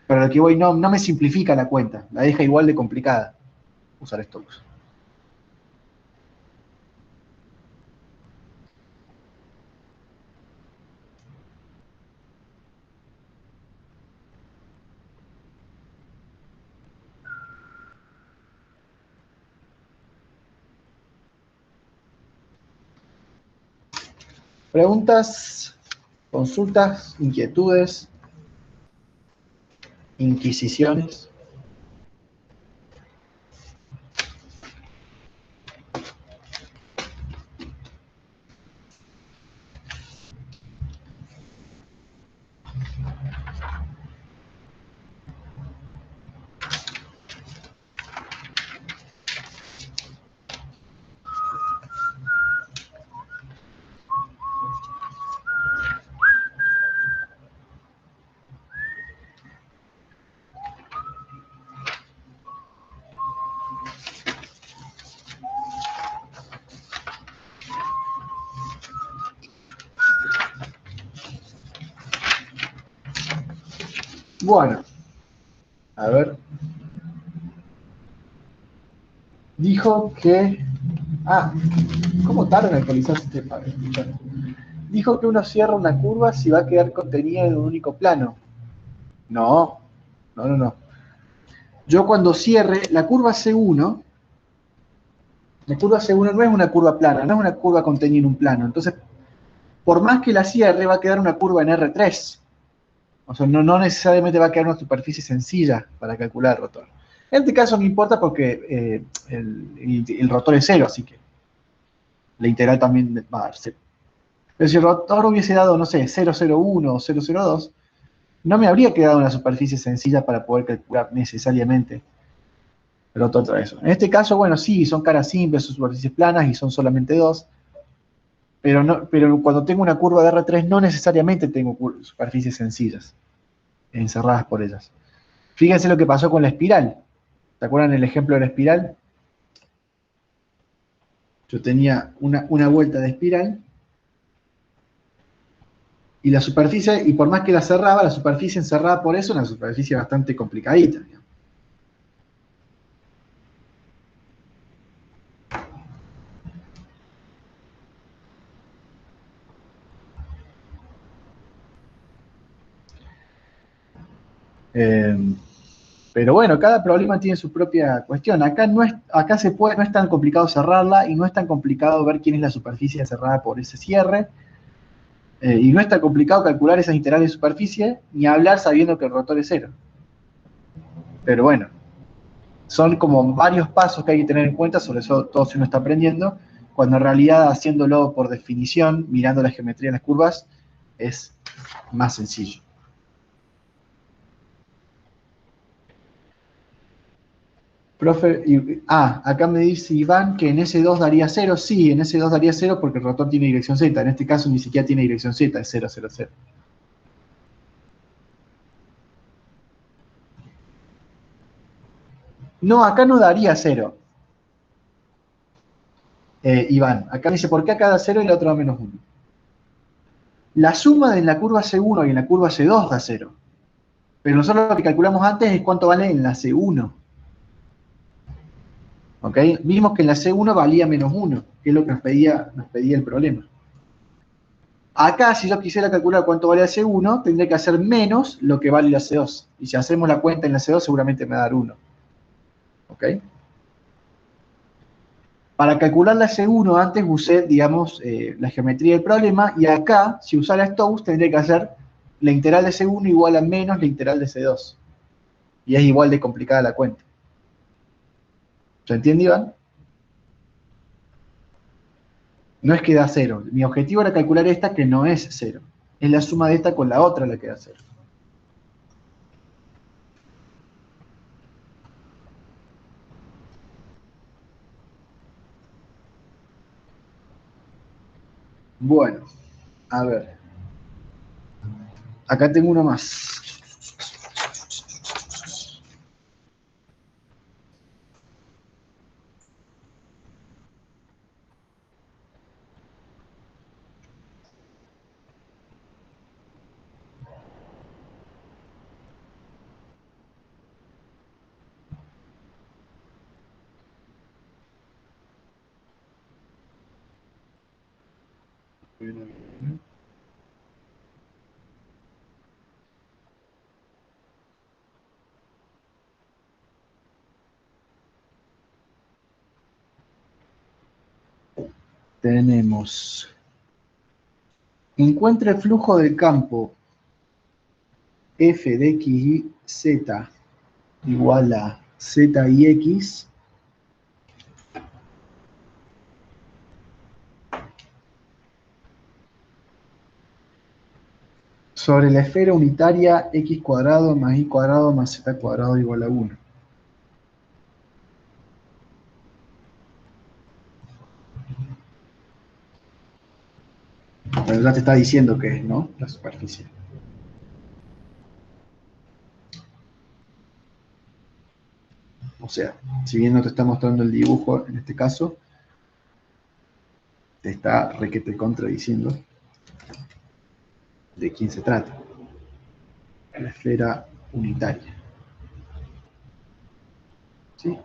lo que voy no me simplifica la cuenta, la deja igual de complicada usar Stokes. Preguntas, consultas, inquietudes, inquisiciones. Bueno, a ver. Dijo que... Ah, ¿cómo tarda en actualizarse este padre? Dijo que uno cierra una curva si va a quedar contenida en un único plano. No, no. Yo cuando cierre la curva C1 no es una curva plana, no es una curva contenida en un plano. Entonces, por más que la cierre, va a quedar una curva en R3. O sea, no necesariamente va a quedar una superficie sencilla para calcular el rotor. En este caso no importa porque el rotor es 0, así que la integral también va a dar 0. Pero si el rotor hubiese dado, no sé, 001 o 002, no me habría quedado una superficie sencilla para poder calcular necesariamente el rotor otra vez. En este caso, bueno, sí, son caras simples, son superficies planas y son solamente dos, pero cuando tengo una curva de R3 no necesariamente tengo superficies sencillas encerradas por ellas. Fíjense lo que pasó con la espiral. ¿Se acuerdan el ejemplo de la espiral? Yo tenía una vuelta de espiral y la superficie, y por más que la cerraba, la superficie encerrada por eso, una superficie bastante complicadita. Pero bueno, cada problema tiene su propia cuestión. Acá no es tan complicado cerrarla y no es tan complicado ver quién es la superficie cerrada por ese cierre. Y no es tan complicado calcular esas integrales de superficie, ni hablar sabiendo que el rotor es 0. Pero bueno, son como varios pasos que hay que tener en cuenta, sobre todo si uno está aprendiendo, cuando en realidad haciéndolo por definición, mirando la geometría de las curvas, es más sencillo. Profe, acá me dice Iván que en S2 daría 0. Sí, en S2 daría 0 porque el rotor tiene dirección Z. En este caso ni siquiera tiene dirección Z, es 0, 0, 0. No, acá no daría 0. Iván, acá me dice, ¿por qué acá da 0 y la otra da menos 1? La suma de la curva C1 y en la curva C2 da 0. Pero nosotros lo que calculamos antes es cuánto vale en la C1. ¿Ok? Vimos que en la C1 valía menos 1, que es lo que nos pedía el problema. Acá, si yo quisiera calcular cuánto vale la C1, tendría que hacer menos lo que vale la C2. Y si hacemos la cuenta en la C2, seguramente me va a dar 1. ¿Ok? Para calcular la C1 antes usé, digamos, la geometría del problema, y acá, si usara Stokes, tendría que hacer la integral de C1 igual a menos la integral de C2. Y es igual de complicada la cuenta. ¿Se entiende, Iván? No es que da 0. Mi objetivo era calcular esta que no es 0. Es la suma de esta con la otra la que da 0. Bueno, a ver. Acá tengo uno más. Tenemos, encuentra el flujo del campo f de x y z igual a z y x sobre la esfera unitaria x cuadrado más y cuadrado más z cuadrado igual a 1. La verdad te está diciendo que es, ¿no? La superficie. O sea, si bien no te está mostrando el dibujo en este caso, te está requete contradiciendo de quién se trata. La esfera unitaria. ¿Sí?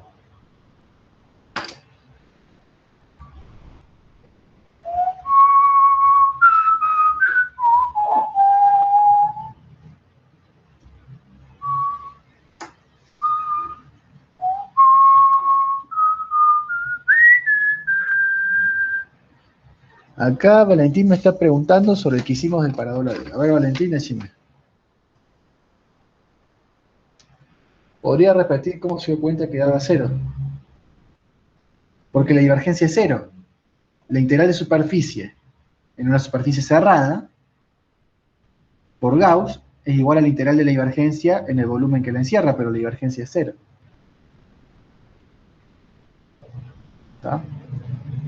Acá Valentín me está preguntando sobre el que hicimos del parábola de. A ver, Valentín, decime. ¿Podría repetir cómo se dio cuenta que daba 0? Porque la divergencia es 0. La integral de superficie en una superficie cerrada por Gauss es igual a la integral de la divergencia en el volumen que la encierra, pero la divergencia es 0. ¿Está?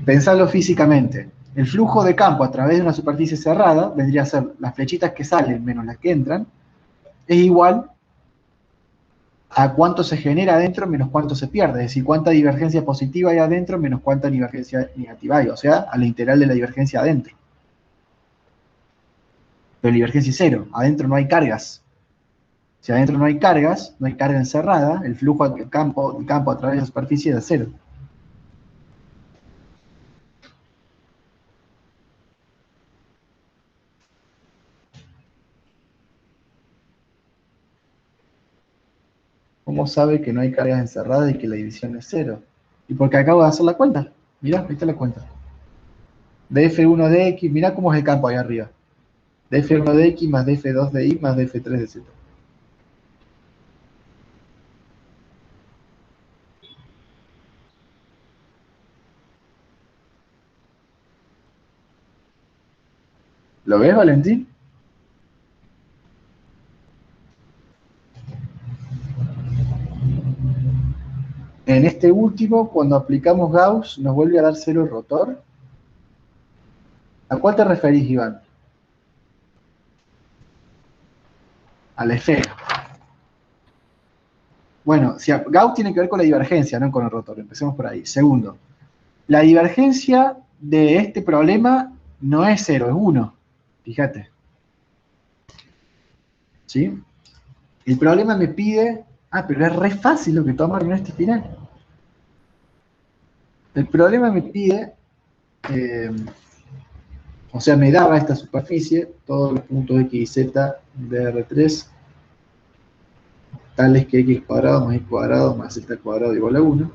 Pensarlo físicamente. El flujo de campo a través de una superficie cerrada vendría a ser las flechitas que salen menos las que entran, es igual a cuánto se genera adentro menos cuánto se pierde, es decir, cuánta divergencia positiva hay adentro menos cuánta divergencia negativa hay, o sea, a la integral de la divergencia adentro. Pero la divergencia es 0, adentro no hay cargas. Si adentro no hay cargas, no hay carga encerrada, el flujo del campo a través de la superficie es de 0. ¿Cómo sabe que no hay cargas encerradas y que la división es 0? Y porque acabo de hacer la cuenta. Mirá, ahí está la cuenta. df1 de x, mirá cómo es el campo ahí arriba. df1 de x más df2 de y más df3 de z. ¿Lo ves, Valentín? En este último, cuando aplicamos Gauss, nos vuelve a dar 0 el rotor. ¿A cuál te referís, Iván? A la esfera. Bueno, si Gauss tiene que ver con la divergencia, no con el rotor. Empecemos por ahí. Segundo, la divergencia de este problema no es 0, es 1. Fíjate. ¿Sí? El problema me pide... Ah, pero es re fácil lo que toma en este final. El problema me pide... O sea, me daba esta superficie, todos los puntos x y z de R3, tales que x cuadrado más y cuadrado más z cuadrado igual a 1.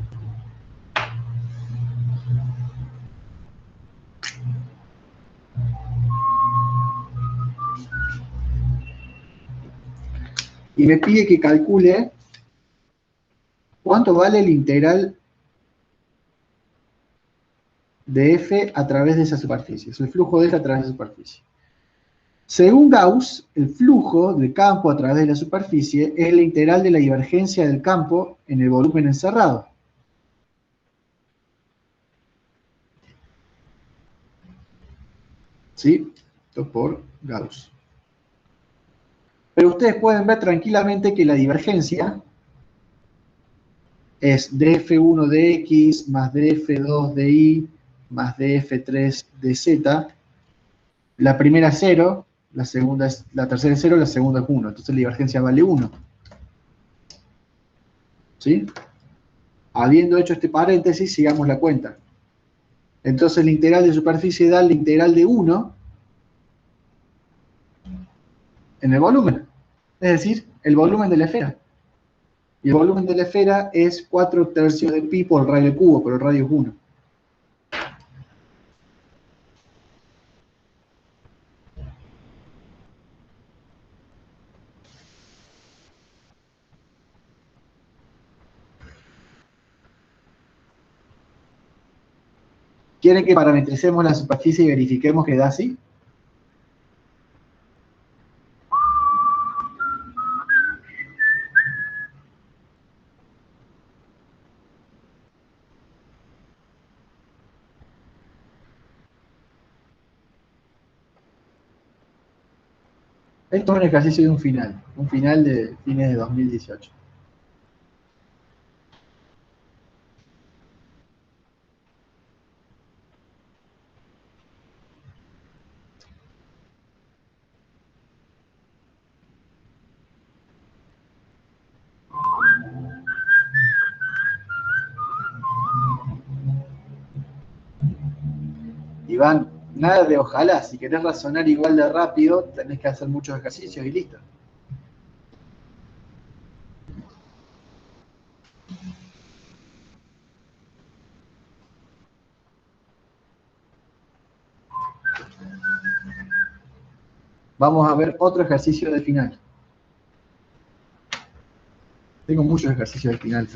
Y me pide que calcule cuánto vale el integral de f a través de esa superficie, es el flujo de f a través de esa superficie. Según Gauss, el flujo del campo a través de la superficie es la integral de la divergencia del campo en el volumen encerrado. ¿Sí? Esto por Gauss. Pero ustedes pueden ver tranquilamente que la divergencia es df1 de x más df2 de y más df3 de z. La primera es 0, la tercera es 0, la segunda es 1. Entonces la divergencia vale 1. ¿Sí? Habiendo hecho este paréntesis, sigamos la cuenta. Entonces la integral de superficie da la integral de 1 en el volumen. Es decir, el volumen de la esfera. Y el volumen de la esfera es 4/3 de pi por el radio cubo, pero el radio es 1. ¿Quieren que parametricemos la superficie y verifiquemos que da así? Esto es un ejercicio de un final de fines de 2018. Iván, nada de ojalá, si querés razonar igual de rápido, tenés que hacer muchos ejercicios y listo. Vamos a ver otro ejercicio de final. Tengo muchos ejercicios de final.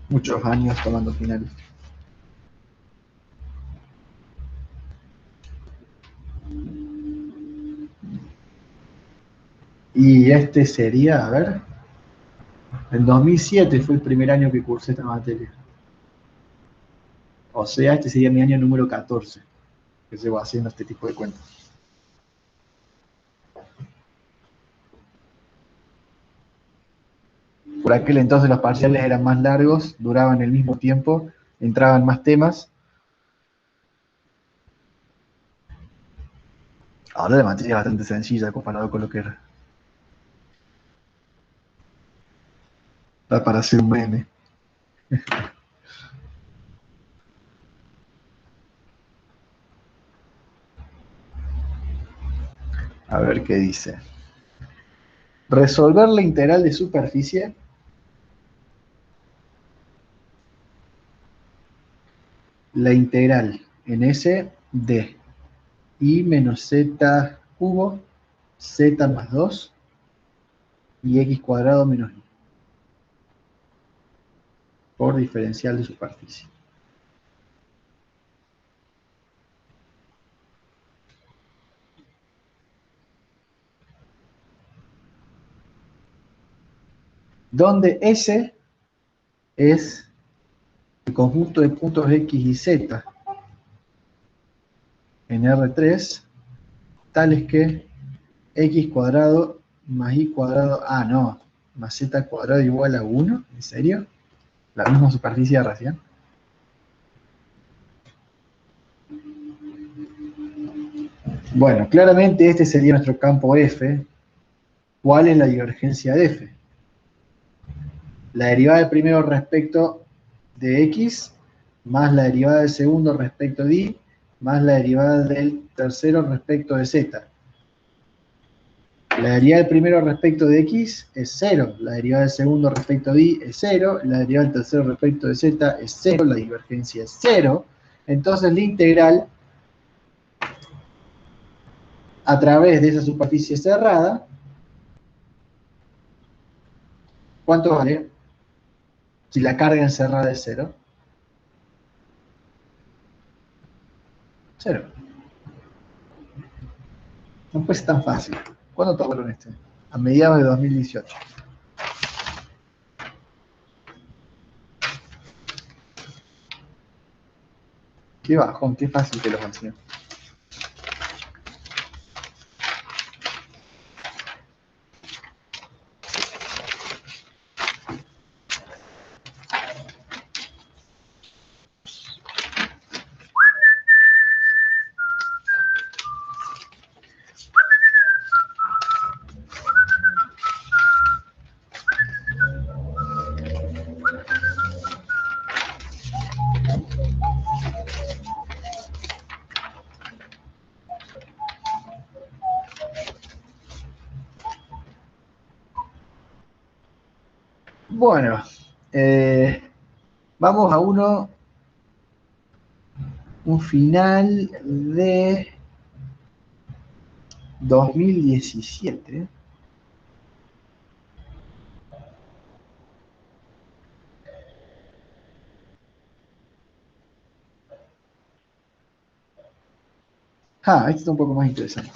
Muchos años tomando finales. Y este sería, a ver, en 2007 fue el primer año que cursé esta materia. O sea, este sería mi año número 14, que llevo haciendo este tipo de cuentas. Por aquel entonces los parciales eran más largos, duraban el mismo tiempo, entraban más temas. Ahora la materia es bastante sencilla comparado con lo que era. Da para hacer un meme. A ver qué dice. Resolver la integral de superficie la integral en S de y menos z cubo, z más 2 y x cuadrado menos y por diferencial de superficie. Donde S es el conjunto de puntos x y z en R3, tales que x cuadrado más y cuadrado, no, más z cuadrado igual a 1, ¿en serio? La misma superficie de recién. Bueno, claramente este sería nuestro campo F. ¿Cuál es la divergencia de F? La derivada del primero respecto de x más la derivada del segundo respecto de y más la derivada del tercero respecto de z. La derivada del primero respecto de x es 0, la derivada del segundo respecto de y es 0, la derivada del tercero respecto de z es 0, la divergencia es 0. Entonces la integral a través de esa superficie cerrada, ¿cuánto vale? Si la carga encerrada es 0. 0. No puede ser tan fácil. ¿Cuándo tocaron este? A mediados de 2018. Qué bajón, qué fácil que lo consigo. Bueno, vamos a un final de 2017. Este está un poco más interesante.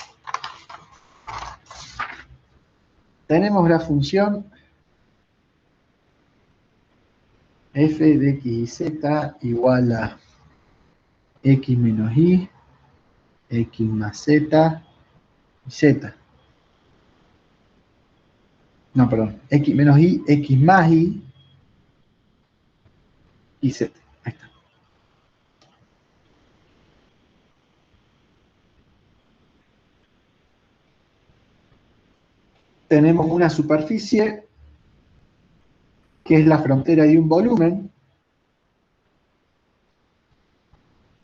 Tenemos la función f de x y z igual a x menos y, x más z y z. No, perdón, x menos y, x más y z. Ahí está. Tenemos una superficie que es la frontera de un volumen,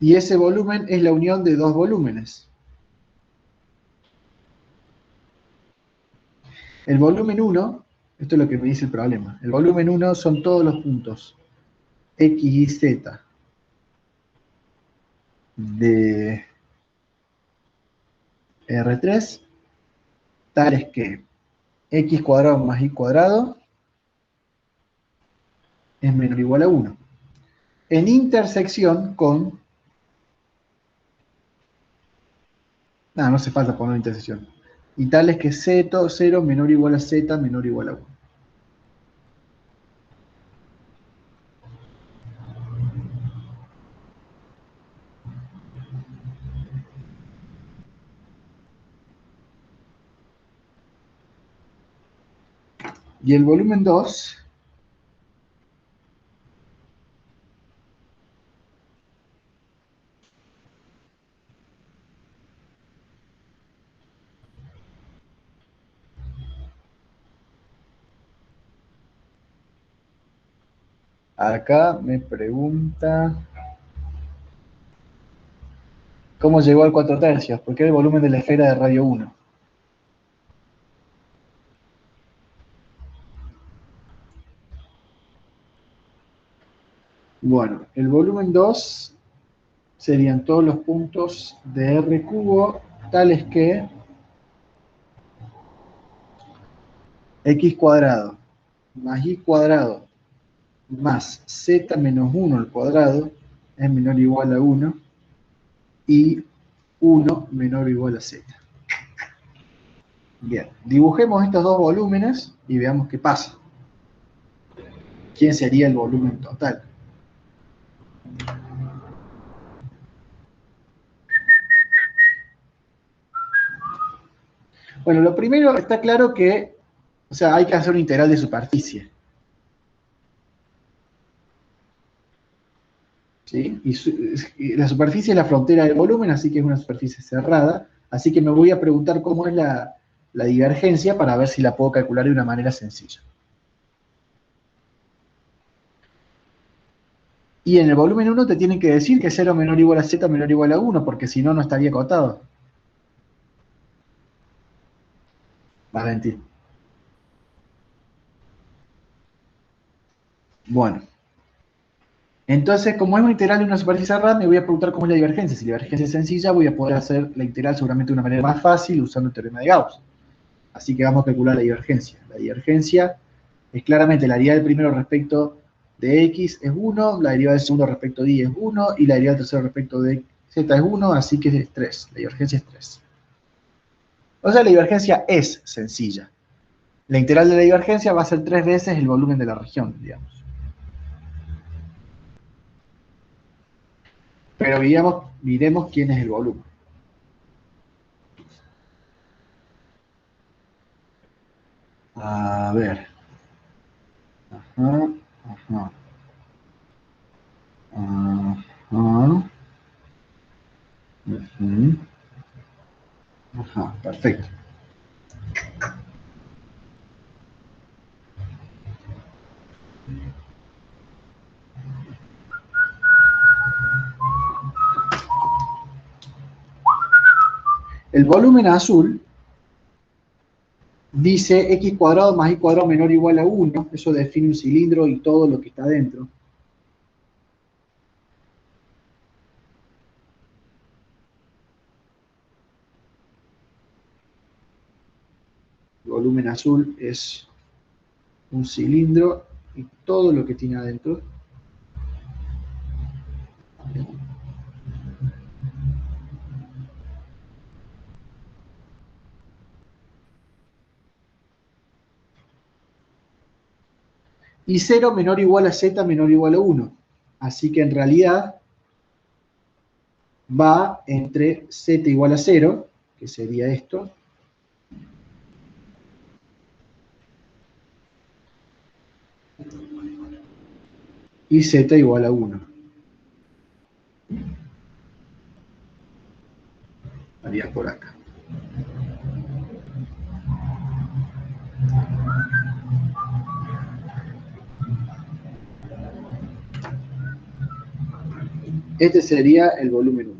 y ese volumen es la unión de dos volúmenes. El volumen 1, esto es lo que me dice el problema, el volumen 1 son todos los puntos x y z de R3, tales que x cuadrado más y cuadrado es menor o igual a 1. En intersección con... no hace falta poner intersección. Y tales que z0 menor o igual a z menor o igual a 1. Y el volumen 2 acá me pregunta cómo llegó al 4/3, porque es el volumen de la esfera de radio 1. Bueno, el volumen 2 serían todos los puntos de R cubo, tales que x cuadrado más y cuadrado más z menos 1 al cuadrado es menor o igual a 1, y 1 menor o igual a z. Bien, dibujemos estos dos volúmenes y veamos qué pasa. ¿Quién sería el volumen total? Bueno, lo primero está claro que, hay que hacer una integral de superficie. ¿Sí? Y la superficie es la frontera del volumen, así que es una superficie cerrada. Así que me voy a preguntar cómo es la divergencia para ver si la puedo calcular de una manera sencilla. Y en el volumen 1 te tienen que decir que 0 menor o igual a z menor o igual a 1, porque si no, no estaría acotado. Valentín. Bueno. Entonces, como es una integral de una superficie cerrada, me voy a preguntar cómo es la divergencia. Si la divergencia es sencilla, voy a poder hacer la integral seguramente de una manera más fácil usando el teorema de Gauss. Así que vamos a calcular la divergencia. La divergencia es claramente la derivada del primero respecto de x es 1, la derivada del segundo respecto de y es 1, y la derivada del tercero respecto de z es 1, así que es 3. La divergencia es 3. O sea, la divergencia es sencilla. La integral de la divergencia va a ser 3 veces el volumen de la región, digamos. Pero miremos quién es el volumen. A ver. Ajá, ajá, ajá, ujú, ajá, perfecto. El volumen azul dice x cuadrado más y cuadrado menor o igual a 1. Eso define un cilindro y todo lo que está dentro. El volumen azul es un cilindro y todo lo que tiene adentro. Y 0 menor o igual a z menor o igual a 1. Así que en realidad va entre z igual a 0, que sería esto, y z igual a 1. Haría por acá. Este sería el volumen 1.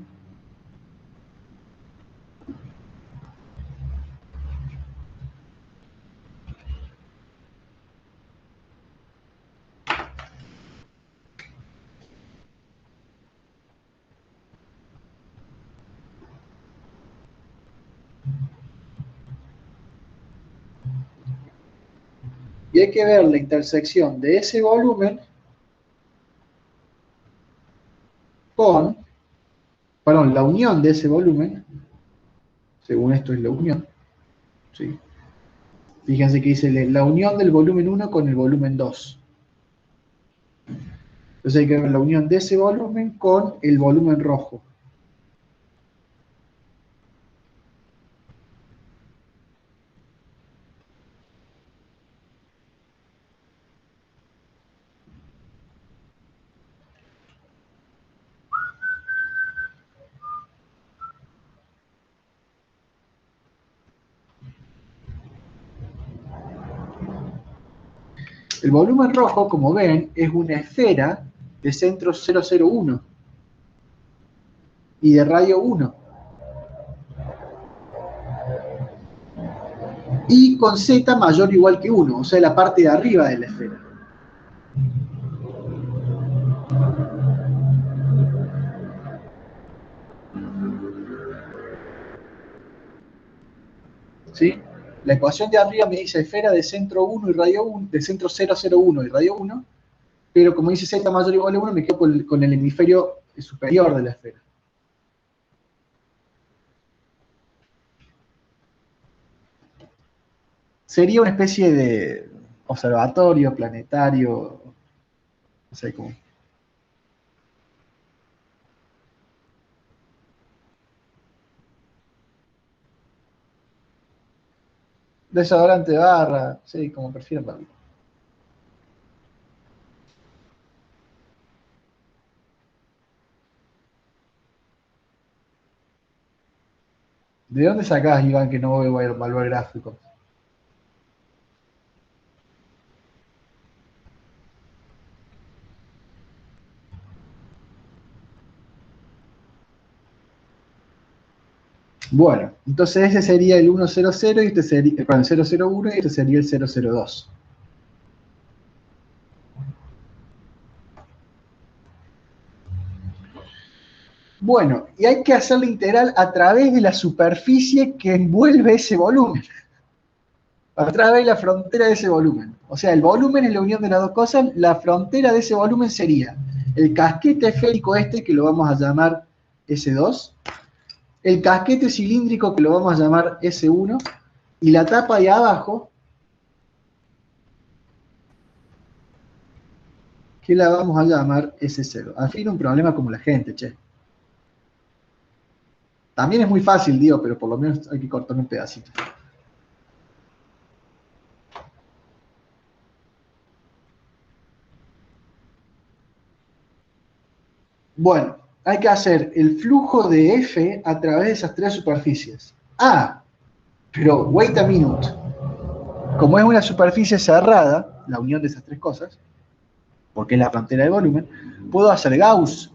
Y hay que ver la intersección de ese volumen con, perdón, la unión de ese volumen, según esto es la unión, ¿sí? Fíjense que dice la unión del volumen 1 con el volumen 2. Entonces hay que ver la unión de ese volumen con el volumen rojo. El volumen rojo, como ven, es una esfera de centro 001 y de radio 1. Y con z mayor o igual que 1, o sea, la parte de arriba de la esfera. ¿Sí? La ecuación de arriba me dice esfera de centro 1 y radio 1, de centro 001 y radio 1, pero como dice z mayor o igual a 1, me quedo con el hemisferio superior de la esfera. Sería una especie de observatorio, planetario, no sé cómo. Desodorante de barra, sí, como prefieran verlo. ¿De dónde sacás, Iván, que no veo valor gráfico? Bueno, entonces ese sería el 100 y este sería, perdón, el 001 y este sería el 002. Bueno, y hay que hacer la integral a través de la superficie que envuelve ese volumen. A través de la frontera de ese volumen. O sea, el volumen es la unión de las dos cosas, la frontera de ese volumen sería el casquete esférico este, que lo vamos a llamar S2, el casquete cilíndrico, que lo vamos a llamar S1, y la tapa de abajo, que la vamos a llamar S0. Al fin un problema como la gente, che. También es muy fácil, digo, pero por lo menos hay que cortar un pedacito. Bueno, hay que hacer el flujo de F a través de esas tres superficies. Ah, pero wait a minute. Como es una superficie cerrada, la unión de esas tres cosas, porque es la frontera de volumen, puedo hacer Gauss.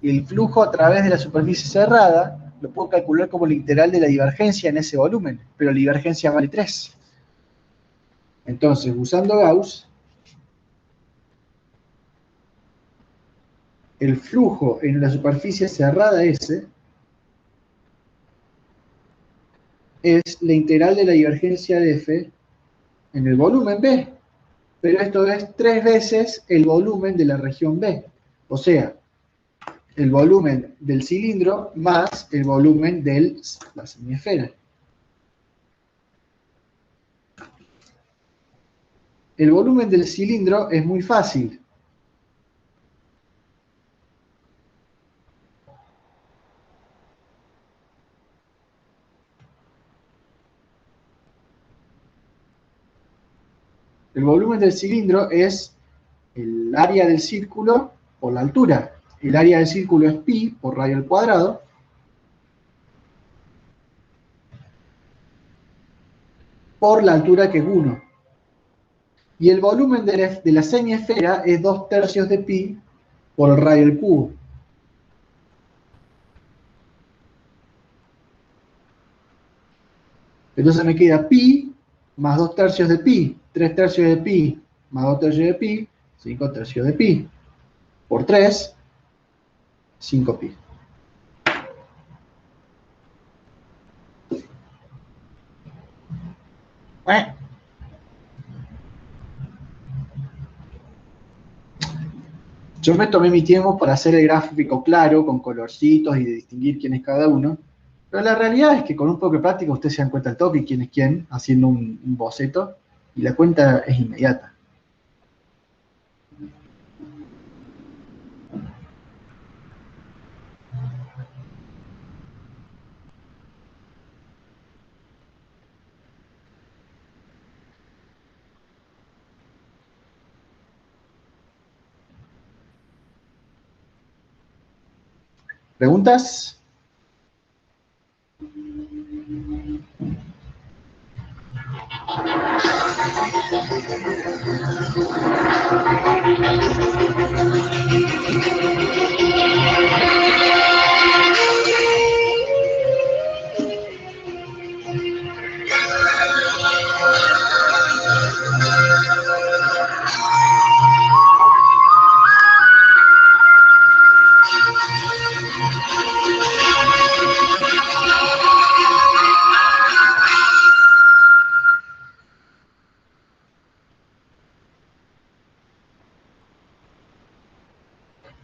El flujo a través de la superficie cerrada lo puedo calcular como la integral de la divergencia en ese volumen, pero la divergencia vale 3. Entonces, usando Gauss, el flujo en la superficie cerrada S es la integral de la divergencia de F en el volumen B. Pero esto es 3 veces el volumen de la región B. O sea, el volumen del cilindro más el volumen de la semiesfera. El volumen del cilindro es muy fácil. El volumen del cilindro es el área del círculo por la altura. El área del círculo es pi por radio al cuadrado. Por la altura que es 1. Y el volumen de la semiesfera es 2/3 de pi por el radio al cubo. Entonces me queda pi más 2/3 de pi, 3/3 de pi más 2/3 de pi, 5/3 de pi. Por 3, 5 pi. Yo me tomé mi tiempo para hacer el gráfico claro, con colorcitos y de distinguir quién es cada uno. Pero la realidad es que con un poco de práctica ustedes se dan cuenta al toque quién es quién, haciendo un boceto, y la cuenta es inmediata. ¿Preguntas?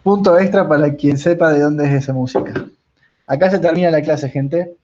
Punto extra para quien sepa de dónde es esa música. Acá se termina la clase, gente.